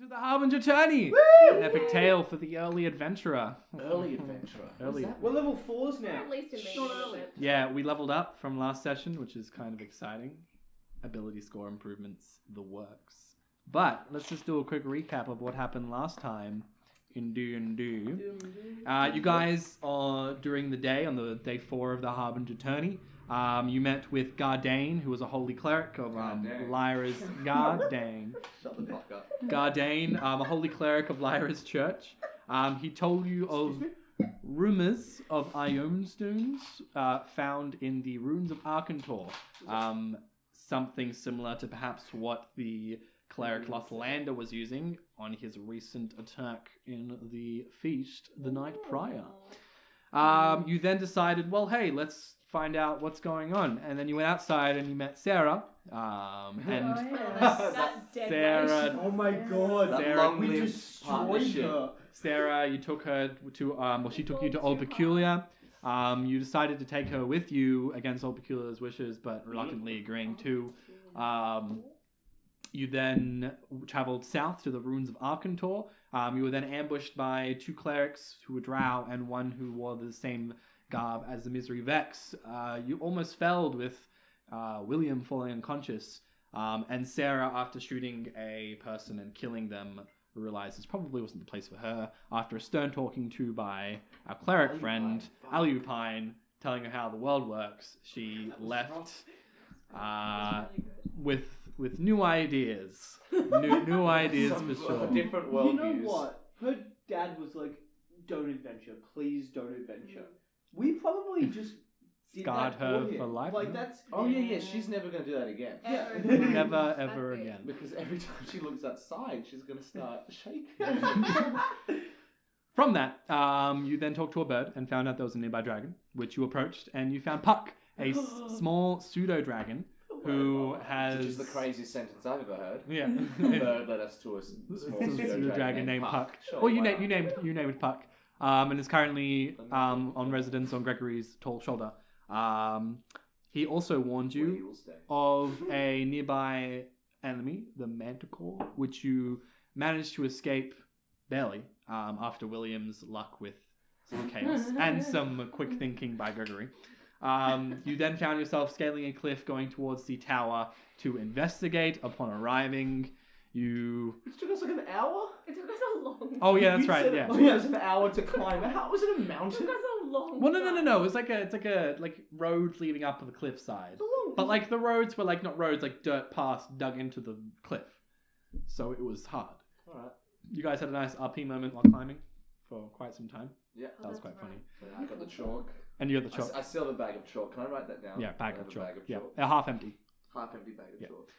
To the Harbinger Tourney! An epic tale for the early adventurer. Early adventurer. We're level 4s now. At least in Not making early. it. Yeah, we leveled up from last session, which is kind of exciting. Ability score improvements, the works. But let's just do a quick recap of what happened last time in D&D. You guys are during the day, on the day 4 of the Harbinger Tourney. You met with Gardane, who was a holy cleric of Lyra's Gardane. Shut the fuck up. Gardane, a holy cleric of Lyra's church. He told you of rumors of Ione stones found in the ruins of Arkantor. Something similar to perhaps what the cleric Lothlander was using on his recent attack in the feast the night prior. You then decided, well, hey, let's find out what's going on. And then you went outside and you met Sarah. That dead Sarah... Oh my god. That Sarah, We long-lived destroyed partnership. her. Sarah, you took her to, she took you to Old Peculiar. You decided to take her with you against Old Peculiar's wishes, but reluctantly agreeing to. You then traveled south to the ruins of Arkantor. You were then ambushed by 2 clerics who were drow and one who wore the same garb as the Misery Vex. You almost felled with William falling unconscious. And Sarah, after shooting a person and killing them, realized this probably wasn't the place for her. After a stern talking to by our cleric friend, Alupine, telling her how the world works, she left with new ideas. New ideas for sure. Different You world know views. what? Her dad was like, don't adventure. Please don't adventure. We probably just did Scarred that her for him. for life, Like, no? that's... Oh yeah, she's never going to do that again. Yeah. Never ever That's it. again. Because every time she looks outside, she's going to start shaking. From that, you then talked to a bird and found out there was a nearby dragon, which you approached, and you found Puck, a small pseudo-dragon who has... Which is the craziest sentence I've ever heard. Yeah. The bird led us to a small pseudo-dragon named Puck. Sure, Well, you why not? named Puck, and is currently on residence on Gregory's tall shoulder. He also warned Where you he will stay. of a nearby enemy, the Manticore, which you managed to escape barely after William's luck with some chaos and some quick thinking by Gregory. You then found yourself scaling a cliff going towards the tower to investigate. Upon arriving, you... It took us like an hour? It took us a long time. Oh yeah, that's You right, said yeah. It took us an hour to climb. How was it a It mountain? took us a long Well, time. no. It's like a roads leading up to the cliffside. But like the roads were like not roads, like dirt paths dug into the cliff. So it was hard. Alright. You guys had a nice RP moment while climbing for quite some time. Yeah. That was that's quite funny. I got the chalk. And you got the chalk. I still have a bag of chalk. Can I write that down? Yeah, I bag have of a chalk. bag of Yeah, chalk. half empty. Half empty bag of Yeah. chalk.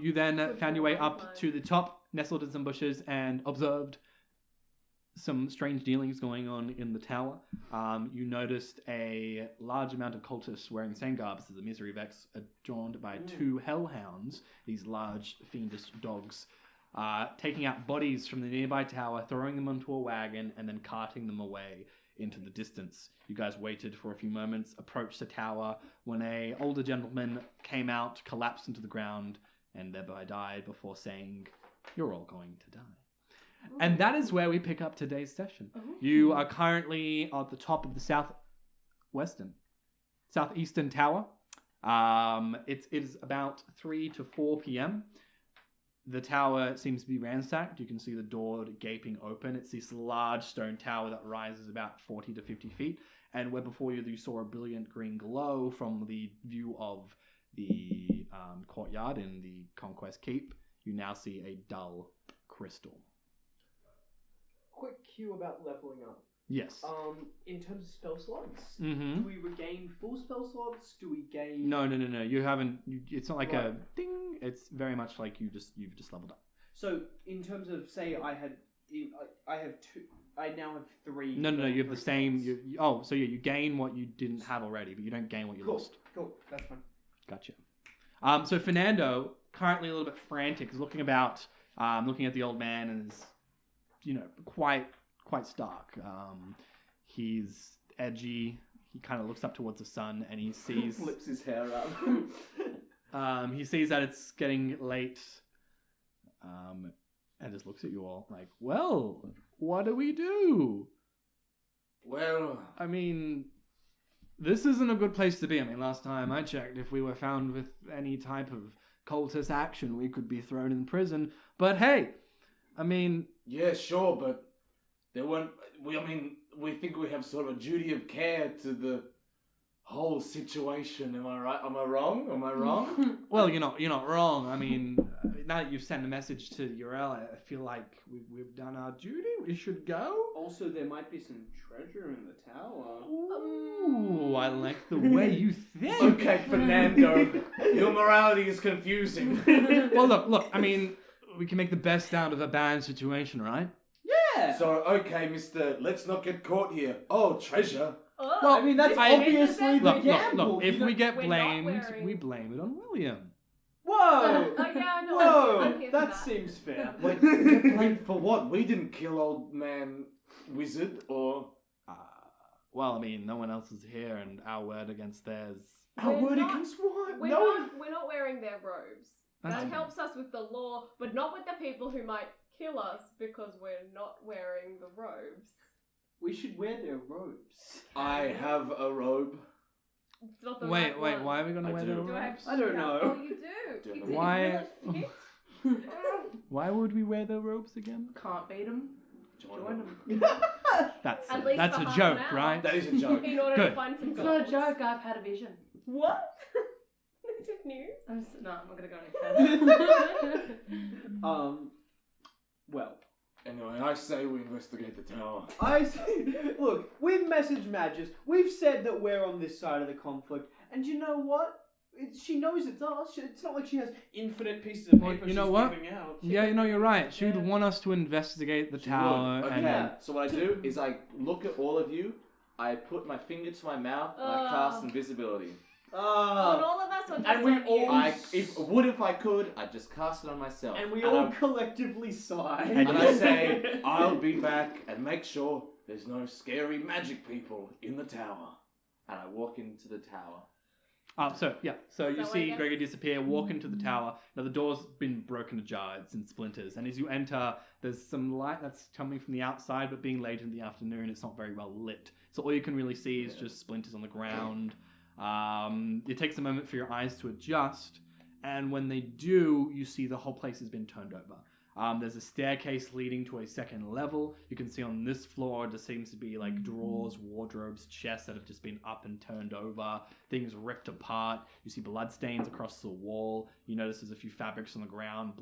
You then found your way up to the top, nestled in some bushes, and observed some strange dealings going on in the tower. You noticed a large amount of cultists wearing the same garbs as the Misery Vex, adorned by 2 hellhounds, these large fiendish dogs, taking out bodies from the nearby tower, throwing them onto a wagon, and then carting them away into the distance. You guys waited for a few moments, approached the tower, when a older gentleman came out, collapsed into the ground, and thereby died before saying, "You're all going to die." And that is where we pick up today's session. You are currently at the top of the southeastern tower. It is about 3 to 4 p.m. The tower seems to be ransacked. You can see the door gaping open. It's this large stone tower that rises about 40 to 50 feet. And where before you saw a brilliant green glow from the view of the courtyard in the Conquest Keep, you now see a dull crystal. Quick cue about leveling up. Yes. In terms of spell slots, Mm-hmm. do we regain full spell slots? Do we gain... No. You haven't. It's not like a Right. ding. It's very much like you've just leveled up. So, in terms of, say, I have 2... I now have 3... No. You have the same. slots. You gain what you didn't have already, but you don't gain what you lost. Cool. That's fine. Gotcha. So Fernando, currently a little bit frantic, is looking about, looking at the old man, and is, quite stark. He's edgy. He kind of looks up towards the sun, and he sees Flips his hair up. he sees that it's getting late. and just looks at you all like, well, what do we do? Well, I mean, this isn't a good place to be. I mean, last time I checked, if we were found with any type of cultist action, we could be thrown in prison. But hey, I mean... yeah, sure, but there weren't... we think we have sort of a duty of care to the whole situation. Am I right? Am I wrong? Am I wrong? Well, you're not wrong. I mean, now that you've sent a message to Urel, I feel like we've done our duty. We should go. Also, there might be some treasure in the tower. Ooh, I like the way you think. Okay, Fernando, your morality is confusing. Well, look. I mean, we can make the best out of a bad situation, right? Yeah. So, okay, mister, let's not get caught here. Oh, treasure. Oh, Well, I mean, that's I- obviously the Look. gamble. If we get we're not blamed, wearing- we blame it on William. Whoa. yeah, no, Whoa. I'm here for That that. seems fair. Wait, get blamed for what? We didn't kill old man wizard or... Well, I mean, no one else is here, and our word against theirs. Our We're word not- against what? We're No. not wearing their robes. That's That fine. helps us with the law, but not with the people who might kill us because we're not wearing the robes. We should wear their robes. I have a robe. It's not the Wait, right one. why are we gonna I wear do. the Do I have robes? I don't yeah. know. Oh, you do. Do You I? do. Why- It really fits. Why would we wear the robes again? Can't beat them. Join them. That's At a, least that's for a half joke, an hour. right? That is a joke. In order Good. to find some It's gold. not a joke. I've had a vision. What? This is news. No, I'm not gonna go any further. Well, Anyway, I say we investigate the tower. look, we've messaged Magus. We've said that we're on this side of the conflict, and you know what? She knows it's us. It's not like she has infinite pieces of Well, paper you know she's what? giving out. Yeah, you're right. She would want us to investigate the She tower. would. And Okay, so what I do is I look at all of you, I put my finger to my mouth, and I cast invisibility. On all of us or just And we on all- you? If I could, I'd just cast it on myself. And we and all I'm- collectively sigh. and I say, I'll be back and make sure there's no scary magic people in the tower. And I walk into the tower. So you So I see guess- Gregor disappear, walk into the tower. Now the door's been broken ajar, it's in splinters. And as you enter, there's some light that's coming from the outside, but being late in the afternoon, it's not very well lit. So all you can really see is just splinters on the ground. It takes a moment for your eyes to adjust, and when they do, you see the whole place has been turned over. There's a staircase leading to a second level. You can see on this floor there seems to be like drawers, wardrobes, chests that have just been up and turned over, things ripped apart. You see bloodstains across the wall. You notice there's a few fabrics on the ground,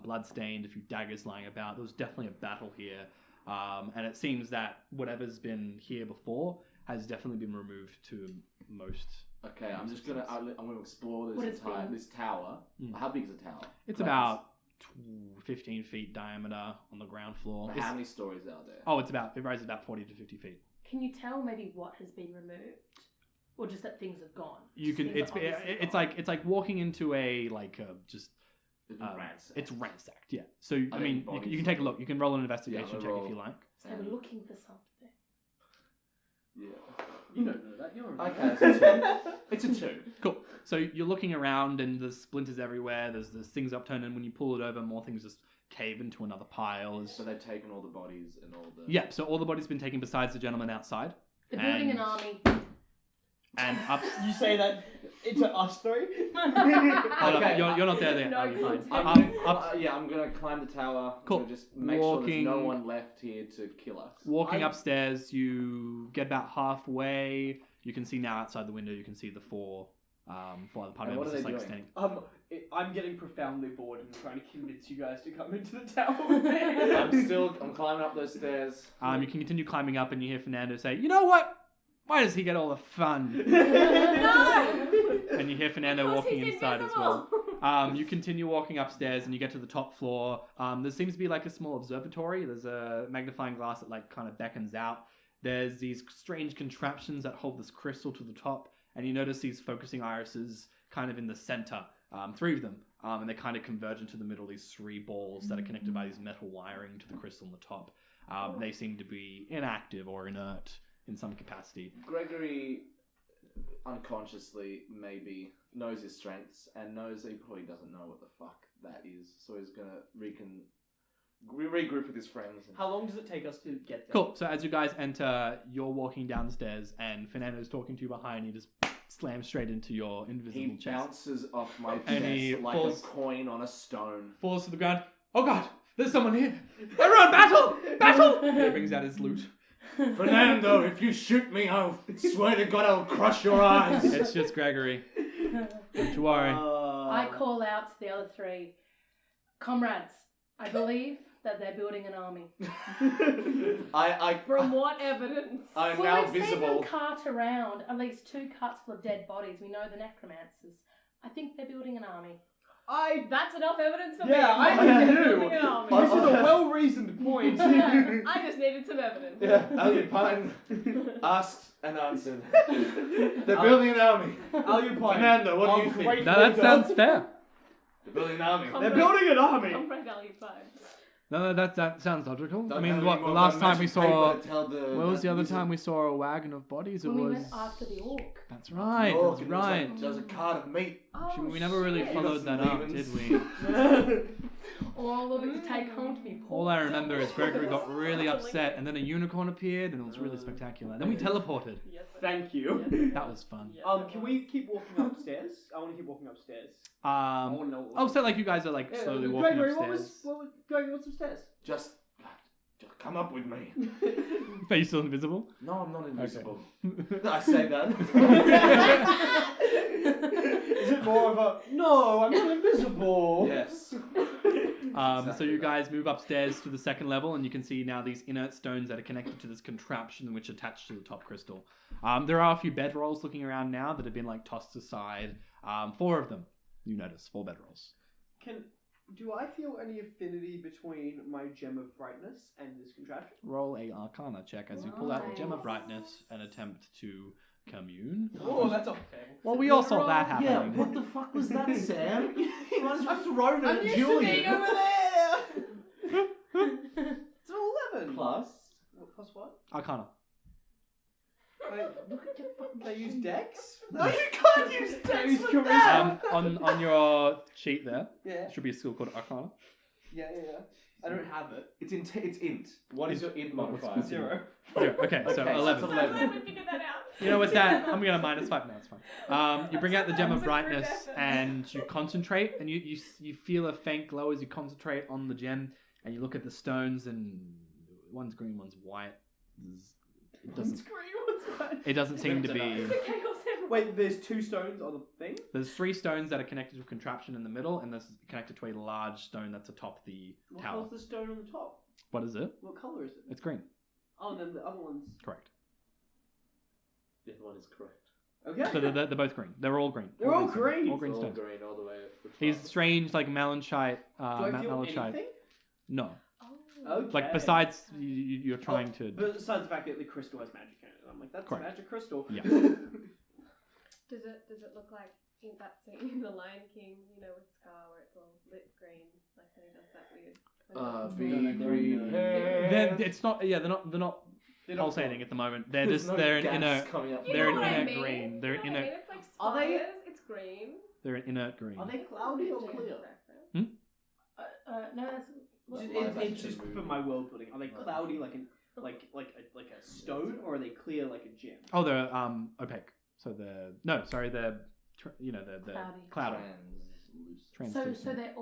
bloodstained, a few daggers lying about. There was definitely a battle here. And it seems that whatever's been here before has definitely been removed to most. Okay, I'm gonna explore What this it's been? this tower. How big is the tower? It's Like, about 15 feet diameter on the ground floor. How many stories are there? It rises about 40 to 50 feet. Can you tell maybe what has been removed, or just that things have gone? You Just can. things are obviously It's gone. like walking into a just. It's ransacked. It's ransacked. Yeah. So Are I there mean, bodies? you can take a look. You can roll an investigation I'll check roll. if you like. So they were looking for something. Yeah. You don't know that. You're Okay, it's a 2. It's a 2. Cool. So you're looking around and there's splinters everywhere. There's things upturned, and when you pull it over, more things just cave into another pile. So they've taken all the bodies and all the... Yeah. So all the bodies been taken besides the gentleman outside. They're building an And- army. And up. You say that into us three? Oh, no, Okay. you're not there yet. No, Oh, you're you're fine. not. I'm gonna climb the tower. Cool. I'm gonna just make sure Walking- there's no one left here to kill us. Walking upstairs, you get about halfway. You can see now outside the window. You can see the four other party And what members are just they like doing? standing. I'm getting profoundly bored and trying to convince you guys to come into the tower with me. I'm climbing up those stairs. You can continue climbing up, and you hear Fernando say, "You know what? Why does he get all the fun?" No! And you hear Fernando Because walking he's inside as well. invisible. You continue walking upstairs, and you get to the top floor. There seems to be like a small observatory. There's a magnifying glass that like kind of beckons out. There's these strange contraptions that hold this crystal to the top, and you notice these focusing irises kind of in the center. 3 of them, and they kind of converge into the middle. These 3 balls that are connected by these metal wiring to the crystal on the top. They seem to be inactive or inert in some capacity. Gregory, unconsciously, maybe, knows his strengths and knows that he probably doesn't know what the fuck that is. So he's gonna regroup with his friends. How long does it take us to get there? Cool. So as you guys enter, you're walking down the stairs, and Fernando's talking to you behind. He just slams straight into your invisible He chest. bounces off my And he chest like falls- a coin on a stone. Falls to the ground. Oh god, there's someone here. Everyone, battle! Battle! He brings out his loot. Fernando, if you shoot me, I swear to God I'll crush your eyes. It's just Gregory. Don't you worry. I call out to the other three, comrades. I believe that they're building an army. From what evidence? I'm Well, now we've seen visible. them cart around at least 2 carts full of dead bodies. We know the necromancers. I think they're building an army. That's enough evidence for me. Yeah, I I'm do. building an army. This is a well-reasoned point. Yeah, I just needed some evidence. Alupine asked and answered. They're building an army. Alupine. Fernando, what do you great think? No, that leader. sounds fair. They're building an army. They're building an army. Comrade Alupine. No, that sounds logical. Don't I mean, have what any the more last time we magic saw? paper to tell the What was the other wizard. time we saw a wagon of bodies? It When we was. went after the orc. That's right. Oh, That's and right. There was a cart of meat. Oh, We never really shit. followed that some up, demons. did we? All of it to take home to me. All I remember is Gregory got really upset, and then a unicorn appeared, and it was really spectacular. Then we teleported. Yes, I Thank did. you. Yes, I did. That was fun. Yes, I Can was. we keep walking upstairs? I want to keep walking upstairs. I want to know. Oh, so like you guys are like slowly walking Gregory, upstairs. Gregory, what's upstairs? Just come up with me. Are you still invisible? No, I'm not invisible. I say that. Is it more of a no? I'm not invisible. Yes. So you guys move upstairs to the second level, and you can see now these inert stones that are connected to this contraption, which attach to the top crystal. There are a few bedrolls looking around now that have been like tossed aside. 4 of them, you notice, 4 bedrolls. Do I feel any affinity between my gem of brightness and this contraption? Roll a Arcana check as you pull out the gem of brightness and attempt to commune. Oh, that's okay. Well, we all saw that happening. Yeah, what the fuck was that, Sam? You might as well throw it I'm at used to being Julian. over there. It's an 11. Plus. Plus what? Arcana. They use Dex? No, you can't use Dex. Use charisma. On your sheet there, Yeah. should be a skill called Arcana. Yeah. I don't have it. It's int. What is your int modifier? 0. Yeah, okay, so Okay, 11. so So I'm glad we figured that out. You know, with that, I'm gonna -5 now. It's fine. You bring out the gem of brightness and you concentrate, and you feel a faint glow as you concentrate on the gem, and you look at the stones, and one's green, one's white. It doesn't seem to be. Chaos everywhere. Wait, there's 2 stones on the thing? There's 3 stones that are connected to a contraption in the middle, and there's connected to a large stone that's atop the What tower. colour's the stone on the top? What is it? What colour is it? It's green. Oh, and then the other one's... Correct. The other one is correct. Okay. So they're both green. They're all green. They're all stones. green. All green All stones. green all the way. These strange, like malachite. Do I feel malachite. anything? No. Oh. Okay. Like besides, you're trying to. But besides the fact that the crystal has magic in it. I'm like, that's Correct. a magic crystal. Yeah. Does it look like in that scene in The Lion King, you know, with Scar, where it's all lit green, like when he does that weird. Be green. It's not. Yeah, they're not They're not pulsating at the moment. They're There's just no they're gas in inert. coming up. You They're know in what I inert mean? green. They're You know what I inert. mean? It's like Are they- spiders. It's green. They're inert green. Are they cloudy or clear? No, that's... It's just for my world building. Are they cloudy like a stone, or are they clear like a gem? Oh, they're opaque. So they're they're cloudy. So Translucent. they're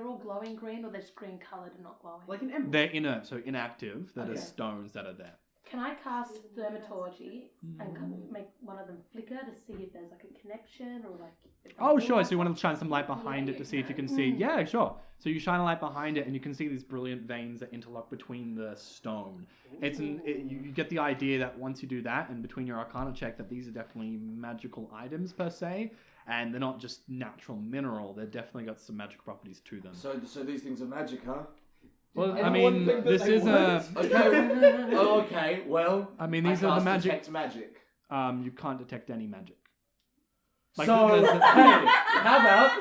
all glowing green, or they're just green coloured and not glowing? Like an emerald. They're inert, so inactive. That are Okay. stones that are there. Can I cast Thaumaturgy and make one of them flicker to see if there's like a connection or like... if they Oh, all sure. like So you want that? to shine some light behind it to see if you can see. Yeah, sure. So you shine a light behind it, and you can see these brilliant veins that interlock between the stone. You get the idea that once you do that, and between your Arcana check, that these are definitely magical items per se, and they're not just natural mineral. They've definitely got some magical properties to them. So these things are magic, huh? Well, I Anyone mean, think that this they is a. weren't? Okay. Oh, okay. Well, I mean, these are the cast magic. detect magic. You can't detect any magic. Like, So, there's- hey, how about?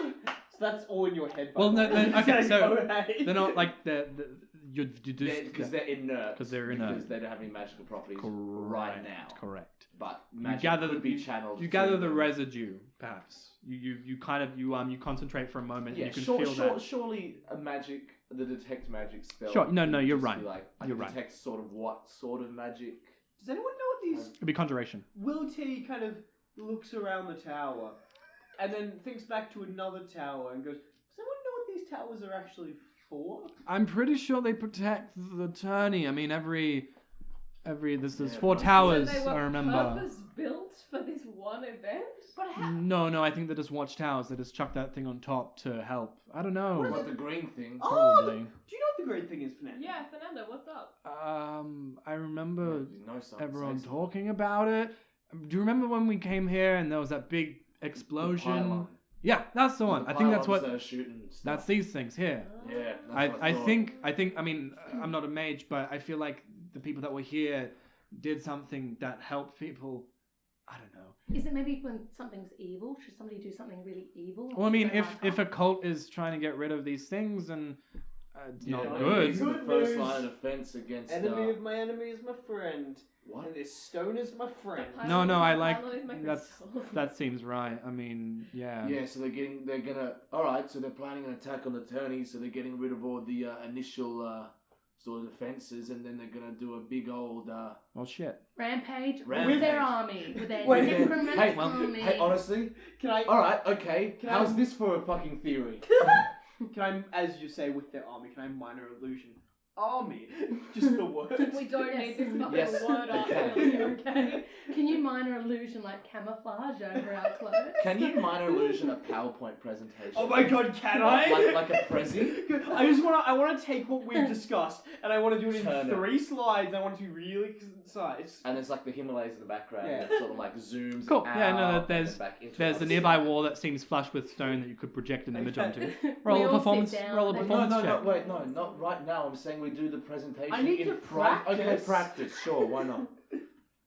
So that's all in your head. Well, no, okay, so hey. they're not like you just Because they're inert. 'Cause they're inert. Because they don't have any magical properties right now. Correct. But You magic gather could the be channeled. You to gather the them. residue, perhaps. You kind of you concentrate for a moment. Yeah, and you can feel that. surely a magic the detect magic spell. Sure, no, you're Just right. be like, I You're can right. detect sort of what sort of magic. Does anyone know what these... It'd be conjuration. Will T kind of looks around the tower and then thinks back to another tower and goes, does anyone know what these towers are actually for? I'm pretty sure they protect the tourney. I mean, there's Yeah, 4 but- towers. So they were I remember. purpose built for this one event. But how? No, I think they just watch towers. They just chuck that thing on top to help. I don't know. What the green thing? Oh, Probably. do you know what the great thing is, Fernando? Yeah, Fernando, what's up? I remember You know something, everyone say something. talking about it. Do you remember when we came here and there was that big explosion? Pylon. Yeah, that's the one. The I think that's pylons what. that are shooting stuff. That's these things here. Yeah. That's I what thought. think. I mean, I'm not a mage, but I feel like the people that were here did something that helped people. I don't know. Is it maybe when something's evil? Should somebody do something really evil? Well, I mean, So if a cult is trying to get rid of these things, and it's Yeah, not no, good. These are the Good first news. line of defense against. Enemy of my enemy is my friend. What? And this stone is my friend. No, I like Pylon is my that's crystal. that seems right. I mean, yeah. Yeah, so they're gonna. All right, so they're planning an attack on the tourney. So they're getting rid of all the initial sort of defenses, and then they're gonna do a big old. Well, shit. Rampage Rampage. with their army, with their Wait, necromantic hey, army. hey, honestly, Can I, all right, okay. Can I- How's this for a fucking theory? as you say, with their army, can I minor illusion? Army. Just the word. We don't need this fucking Yes, word art okay. really, okay? Can you minor illusion like camouflage over our clothes? Can you minor illusion a PowerPoint presentation? Oh my god, can I? Like a Prezi? I want to take what we've discussed and I want to do it Turn in it. 3 slides. I want it to be really concise. And there's like the Himalayas in the background Yeah. that sort of like zooms Cool. out. Yeah, no, and there's- then back into There's another a nearby scene. wall that seems flush with stone that you could project an image Okay. onto. We Roll a all sit performance. down Roll a and- performance No, check. wait, no, not right now. I'm saying we do the presentation I need in to front. Okay, practice. practice. Sure, why not?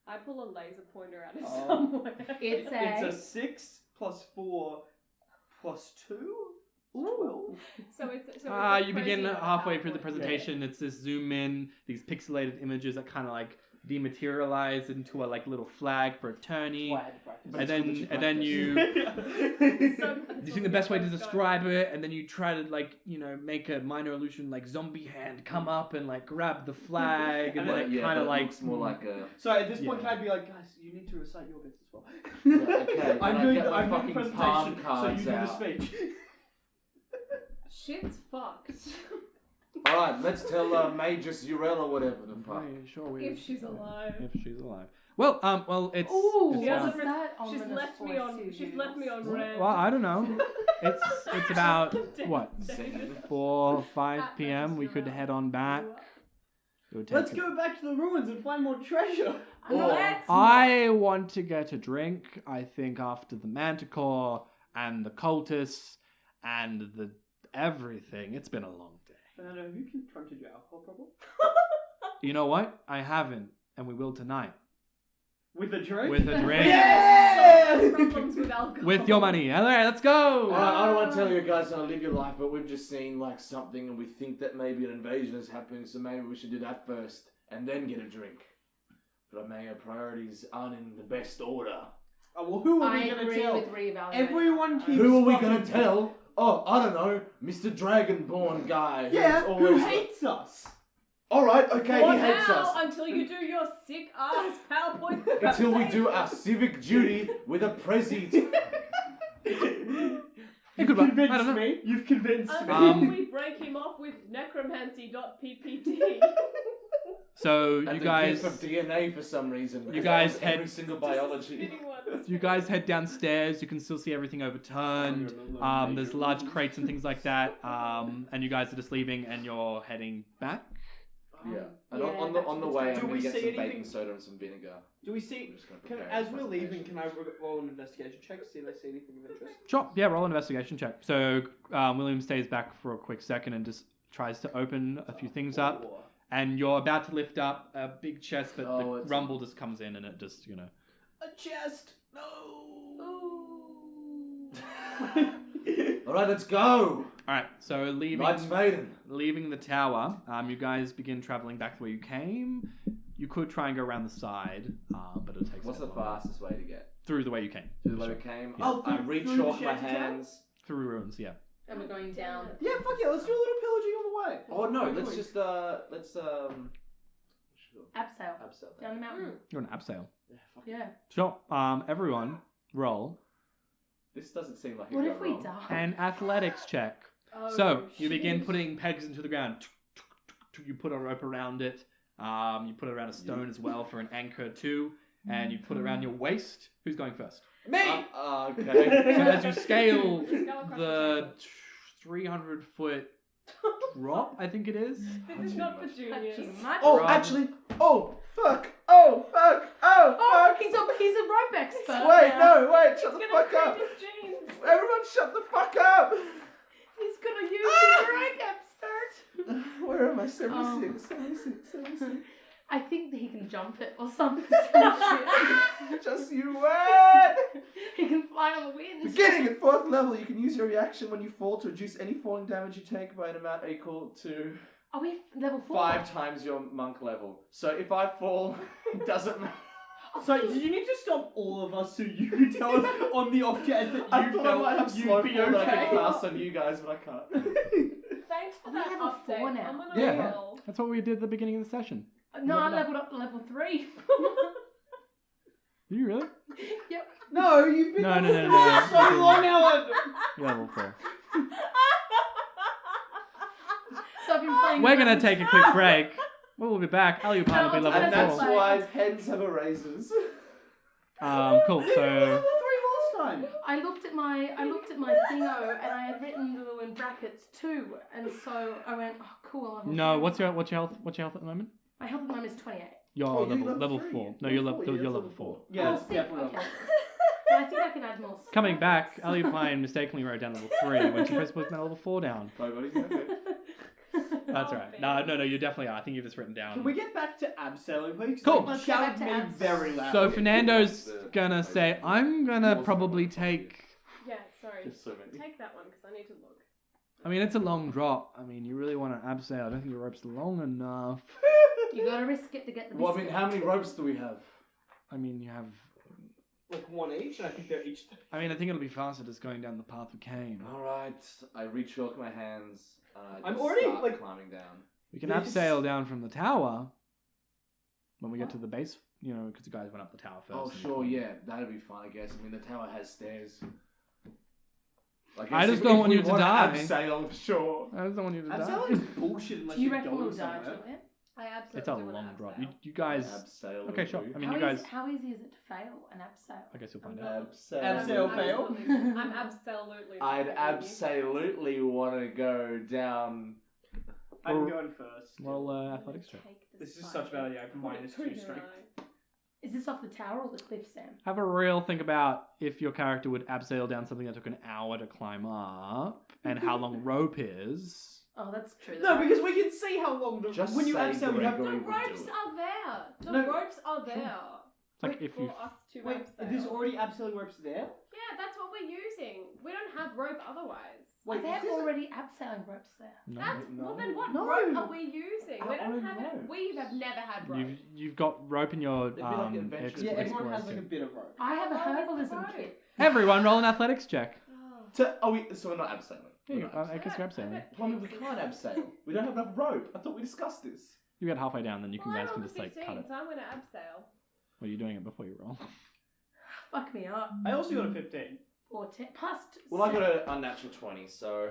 I pull a laser pointer out of Oh. somewhere. It's It's a 6 plus 4 plus 2? Ooh. So it's You begin crazy halfway through the PowerPoint. presentation. It's this zoom in, these pixelated images that kind of like dematerialize into a like little flag for a tourney. Why I had to practice. But And it's good that then you you So you think the best way to describe it, and then you try to like make a minor illusion like zombie hand come up and like grab the flag, and then it yeah, kind but of like looks more like a. So at this point, Yeah. can I be like, guys, you need to recite your bits as well? Yeah, okay, I'm and I doing get the, my I'm doing the fucking palm presentation, so you cards do the out. speech. Shit's fucked. All right, let's tell Magus Urel or whatever the fuck. Pretty sure we- If she's alive. If she's alive. Well, it's. Ooh, it's, She hasn't what's that She's ominous left me voice on. you She's left me on use? red. well, I don't know. It's about what Devastated. 4 5 At p.m. We could Register head on back. It would take Let's go back to the ruins and find more treasure. Or- I want to get a drink. I think after the Manticore and the cultists and the everything, it's been a long day. Fernando, have you confronted your alcohol problem? You know what? I haven't, and we will tonight With a drink? with a drink Yeah! Problems with alcohol. with your money. All right, let's go. I don't want to tell you guys how to live your life, but we've just seen like something, and we think that maybe an invasion is happening, so maybe we should do that first and then get a drink. But maybe our priorities aren't in the best order. Oh, well, who are I we going to agree tell? with reevaluating. Everyone keeps Who are we fucking- gonna tell? Oh, I don't know, Mr. Dragonborn guy. Yeah, who's who always. hates us? All right, okay, For he hates now, us. until you do your sick ass PowerPoint. Until we do our civic duty with a Prezi. You You've could. I don't convinced know. me. You've convinced me. Until we break him off with necromancy.ppt. So That's you a guys. gift of DNA for some reason. because guys that was every head- single biology. You guys head downstairs. You can still see everything overturned. There's large crates and things like that. And you guys are just leaving, and you're heading back. Yeah. And Yeah, on back the to the way, train. I'm Do gonna we get see some anything- baking soda and some vinegar. Do we I'm see... just gonna Can, prepare as the we're leaving, presentation. can I roll an investigation check to see if I see anything of interest? Sure. Yeah. Roll an investigation check. So William stays back for a quick second and just tries to open a few things up. Or- And you're about to lift up a big chest, but Oh, the it's- rumble just comes in, and it just A chest! No! All right, let's go. All right. So Knights Maiden. leaving the tower, you guys begin traveling back to where you came. You could try and go around the side, but it takes. What's a the bit longer. fastest way to get Through the way you came. to the way Sure. we came? Oh, I through reach the off my shanty town? hands. Through ruins, yeah. And we're going down. Yeah, fuck it, let's do a little pillaging on the way. Oh no, Quick. let's Abseil. abseil. Down the mountain. You're an abseil. Yeah, fuck. Yeah. Sure. Everyone, roll This doesn't seem like. What it if go we wrong. die? an athletics check. Oh, So you shit. begin putting pegs into the ground. You put a rope around it. You put it around a stone as well for an anchor too, and you put it around your waist. Who's going first? Me. Okay. So as you scale Just go across the 300-foot drop, I think it is. This is not for juniors. Touching much. Oh, Run. actually. Oh, fuck. Oh, fuck. Oh, Oh, fuck. he's a rope expert. Wait, now. no, wait. He's Shut the gonna fuck break up. his jeans. Everyone, shut the fuck up. He's gonna use his rope expert. Where am I? 76, 76. I think that he can jump it or something. Some shit. Just you wait. He can fly on the wind. Beginning at 4th level, you can use your reaction when you fall to reduce any falling damage you take by an amount equal to Are we level 4? 5 times your monk level. So if I fall, it doesn't matter. So, did you need to stop all of us so you could tell us on the off chance that I you thought I might have felt slow you'd be fall that I okay? could cast on you guys, but I can't. Thanks for We that have a 4 update. now. I'm gonna Yeah. roll. That's what we did at the beginning of the session. No, I Leveled leveled up to level 3. Did you really? Yep. No, you've been No, on no, this no, for no. so long, Alan. You're level 4. So I've been playing. We're gonna take a quick break. We'll be back. Alupine will be No, level And that's that's 4. why hens have erasers. Cool. You were So level 3 last time. I looked at my thingo and I had written little in brackets 2, and so I went, oh cool. I'm level no, 3. what's your health? What's your health at the moment? My health at the moment is 28. You're Oh, you level three. 4. No, you're Level four, you're that's level 4. Yeah, Oh, it's sick, definitely okay. level But I think I can add more. Coming back, stats. Alupine mistakenly wrote down level 3 when she was supposed to be level 4 down. Bye, buddy. Okay. That's right. No, you definitely are. I think you've just written down. Can we get back to abseiling, please? Cool. Like, Let's get shout back to me abs. very loud. So Fernando's gonna say, I'm gonna probably take. Yeah, sorry. Just so many. Take that one because I need to look. I mean, it's a long drop. I mean, you really want to abseil. I don't think your rope's long enough. You gotta risk it to get the Well, I biscuit. mean, how many ropes do we have? I mean, you have. like one each, and I think they're each. I mean, I think it'll be faster just going down the path we came. Alright, I re-chalk my hands. I'm just already, start like- climbing down. We can This- abseil down from the tower when we get to the base. You know, because you guys went up the tower first. Oh, and- sure, yeah, that'd be fun, I guess. I mean, the tower has stairs. Like, I just if don't want we you to wanna die. Abseil, sure. I just don't want you to die. Abseiling is bullshit unless Do you you're reckon going we'll die, somewhere. Juliet? I absolutely It's a want to long drop. abseil. You guys. Abseil. Okay, sure. I mean, How you guys. how easy is it to fail an abseil? I guess you'll find I'm out. not- Abseil fail? I'm absolutely. I'd not absolutely want to go down. I'm Well- going first. Well, athletics check. This is such a bad idea. I have minus 2 strength. Is this off the tower or the cliff, Sam? Have a real think about if your character would abseil down something that took an hour to climb up, and how long rope is. Oh, that's true. No, because we can see how long the Just when you say abseil, you have. Gregor. The We would do ropes it. are there. The No. ropes are there. It's like if for you. us to Wait, abseil. there's already abseiling ropes there. Yeah, that's what we're using. We don't have rope otherwise. Wait, Are is there this already abseiling ropes there? No. That's well then what No. rope are we using? We Our don't own have it. rope. We have never had rope. You've got rope in your It'd be like adventure. Yeah, everyone has exploration. like a bit of rope. I have a Oh, it's the herbalism rope. kit. Everyone, roll an athletics check. Oh. So we're not abseiling. There you We're go. not I guess you're abseiling. abseiling. Well, I mean, we can't abseil. We don't have enough rope. I thought we discussed this. You get halfway down, then you Well, I guys can rolled a just like 15, cut it. so I'm gonna abseil. Well, you're doing it before you roll. Fuck me up. I also got a 15. Or 10 past. Well, I got an unnatural 20, so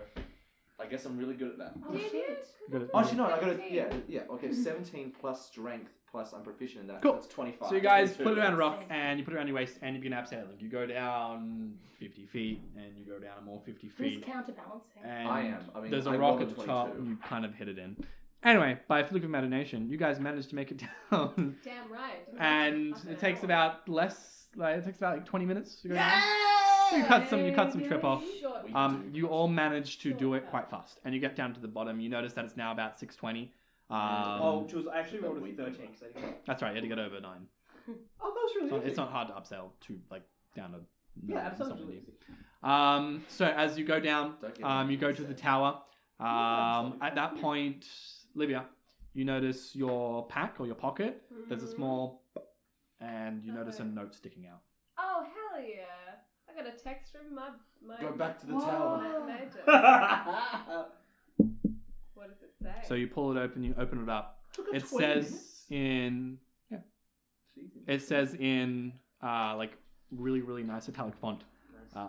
I guess I'm really good at that. Oh, Did you? shit. Good at- Oh, actually, no, I got a 17. yeah. Okay, 17 plus strength plus I'm proficient in that. Cool. So that's 25. So you guys 22. put it around a rock and you put it around your waist and you begin abseiling. You go down 50 feet and you go down more 50 Who's feet. counterbalancing? And I am. I mean, there's a I rock rolled at a the top 22. and you kind of hit it in. Anyway, by a fluke of imagination, you guys managed to make it down. Damn right. And Fucking it takes hell. about it takes about like 20 minutes to go down. You cut some trip off. Short. We do. You all manage to do it quite fast, and you get down to the bottom. You notice that it's now about 6:20. Oh, Jules, I actually rolled a we- 13 because I didn't. That's right. You had to get over 9. Oh, that was really easy. It's not hard to upsell to like down to 9 Yeah, or absolutely. something. Easy. So as you go down, Don't get you go to the tower. absolutely At that point, Livia, you notice your pack or your pocket. There's a Mhm. small, and you notice a Okay. note sticking out. Oh hell yeah! I got a text from my Go back to the Whoa. tower. my major. What does it say? So you pull it open, you open it up. Took a It 20 says minutes. in it says in like really really nice italic font.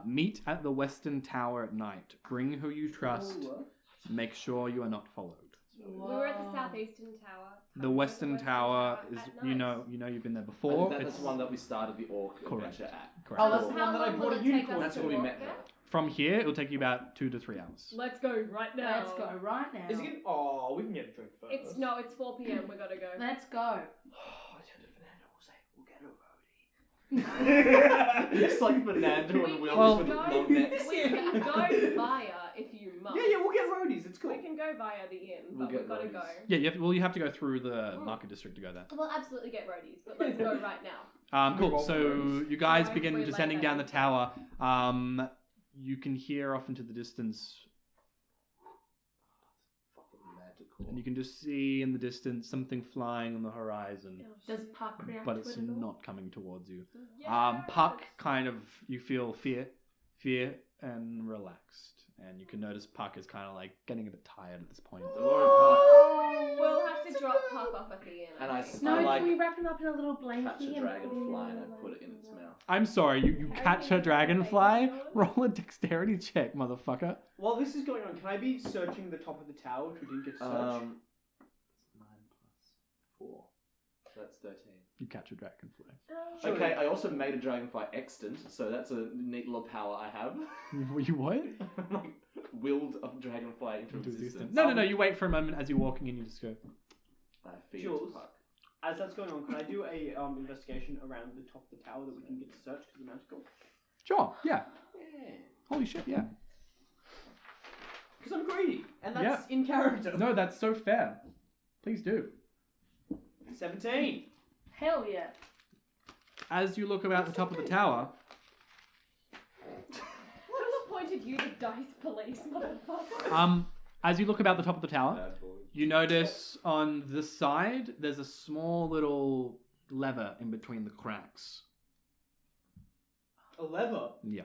Meet at the Western Tower at night. Bring who you trust. Make sure you are not followed. We were at the southeastern tower. The Western Tower is at you night. know you've been there before. That's It's the one that we started the orc Correct. adventure at. correct. Oh, that's the How one that I long bought will a it take unicorn. us That's to where we walk met there? now. From here, it'll take you about 2 to 3 hours. Let's go right now. Let's go right now. Is it getting... Oh, we can get a drink first. It's 4 p.m. We gotta go. Let's go. I turned to Fernando. We'll say, we'll get a roadie. It's like Fernando We and Will Well- with can long go, necks. we can go via if you must. Yeah, we'll get roadies. It's cool. We can go via the inn, We'll but get we've got to roadies. go. Yeah, you have to go through the market district to go there. We'll absolutely get roadies, but let's go right now. Cool. Roll So roadies. you guys Why begin we descending like down the that. tower. You can hear off into the distance, Fucking magical. and you can just see in the distance something flying on the horizon, Does Puck react but to it's it at all? not coming towards you. Yes. Puck kind of you feel fear and relaxed, and you can notice Puck is kind of like getting a bit tired at this point. Don't worry, Puck. We'll have to drop Puck off at the inn. And I think. No, I like can we wrap him up in a little blankie Catch a and put dragonfly him in and I a put it in its mouth. I'm sorry, you catch a dragonfly? Roll a dexterity check, motherfucker. While this is going on, can I be searching the top of the tower if we didn't get to search? 9 plus 4. So that's 13. You catch a dragonfly. Sure. Okay, I also made a dragonfly extant, so that's a neat little power I have. You what? Like, willed a dragonfly into existence. No. You wait for a moment as you're walking, and you just go. I feed Jules? Puck. As that's going on, can I do a investigation around the top of the tower that we can get to search because it's magical? Sure. Yeah. Yeah. Holy shit. Yeah. Because I'm greedy, and that's in character. No, that's so fair. Please do. 17. Hell yeah. As you look about the top of the tower, Whoever appointed you the dice police, motherfucker? as you look about the top of the tower, Bad boy. you notice on the side there's a small little lever in between the cracks. A lever. Yeah.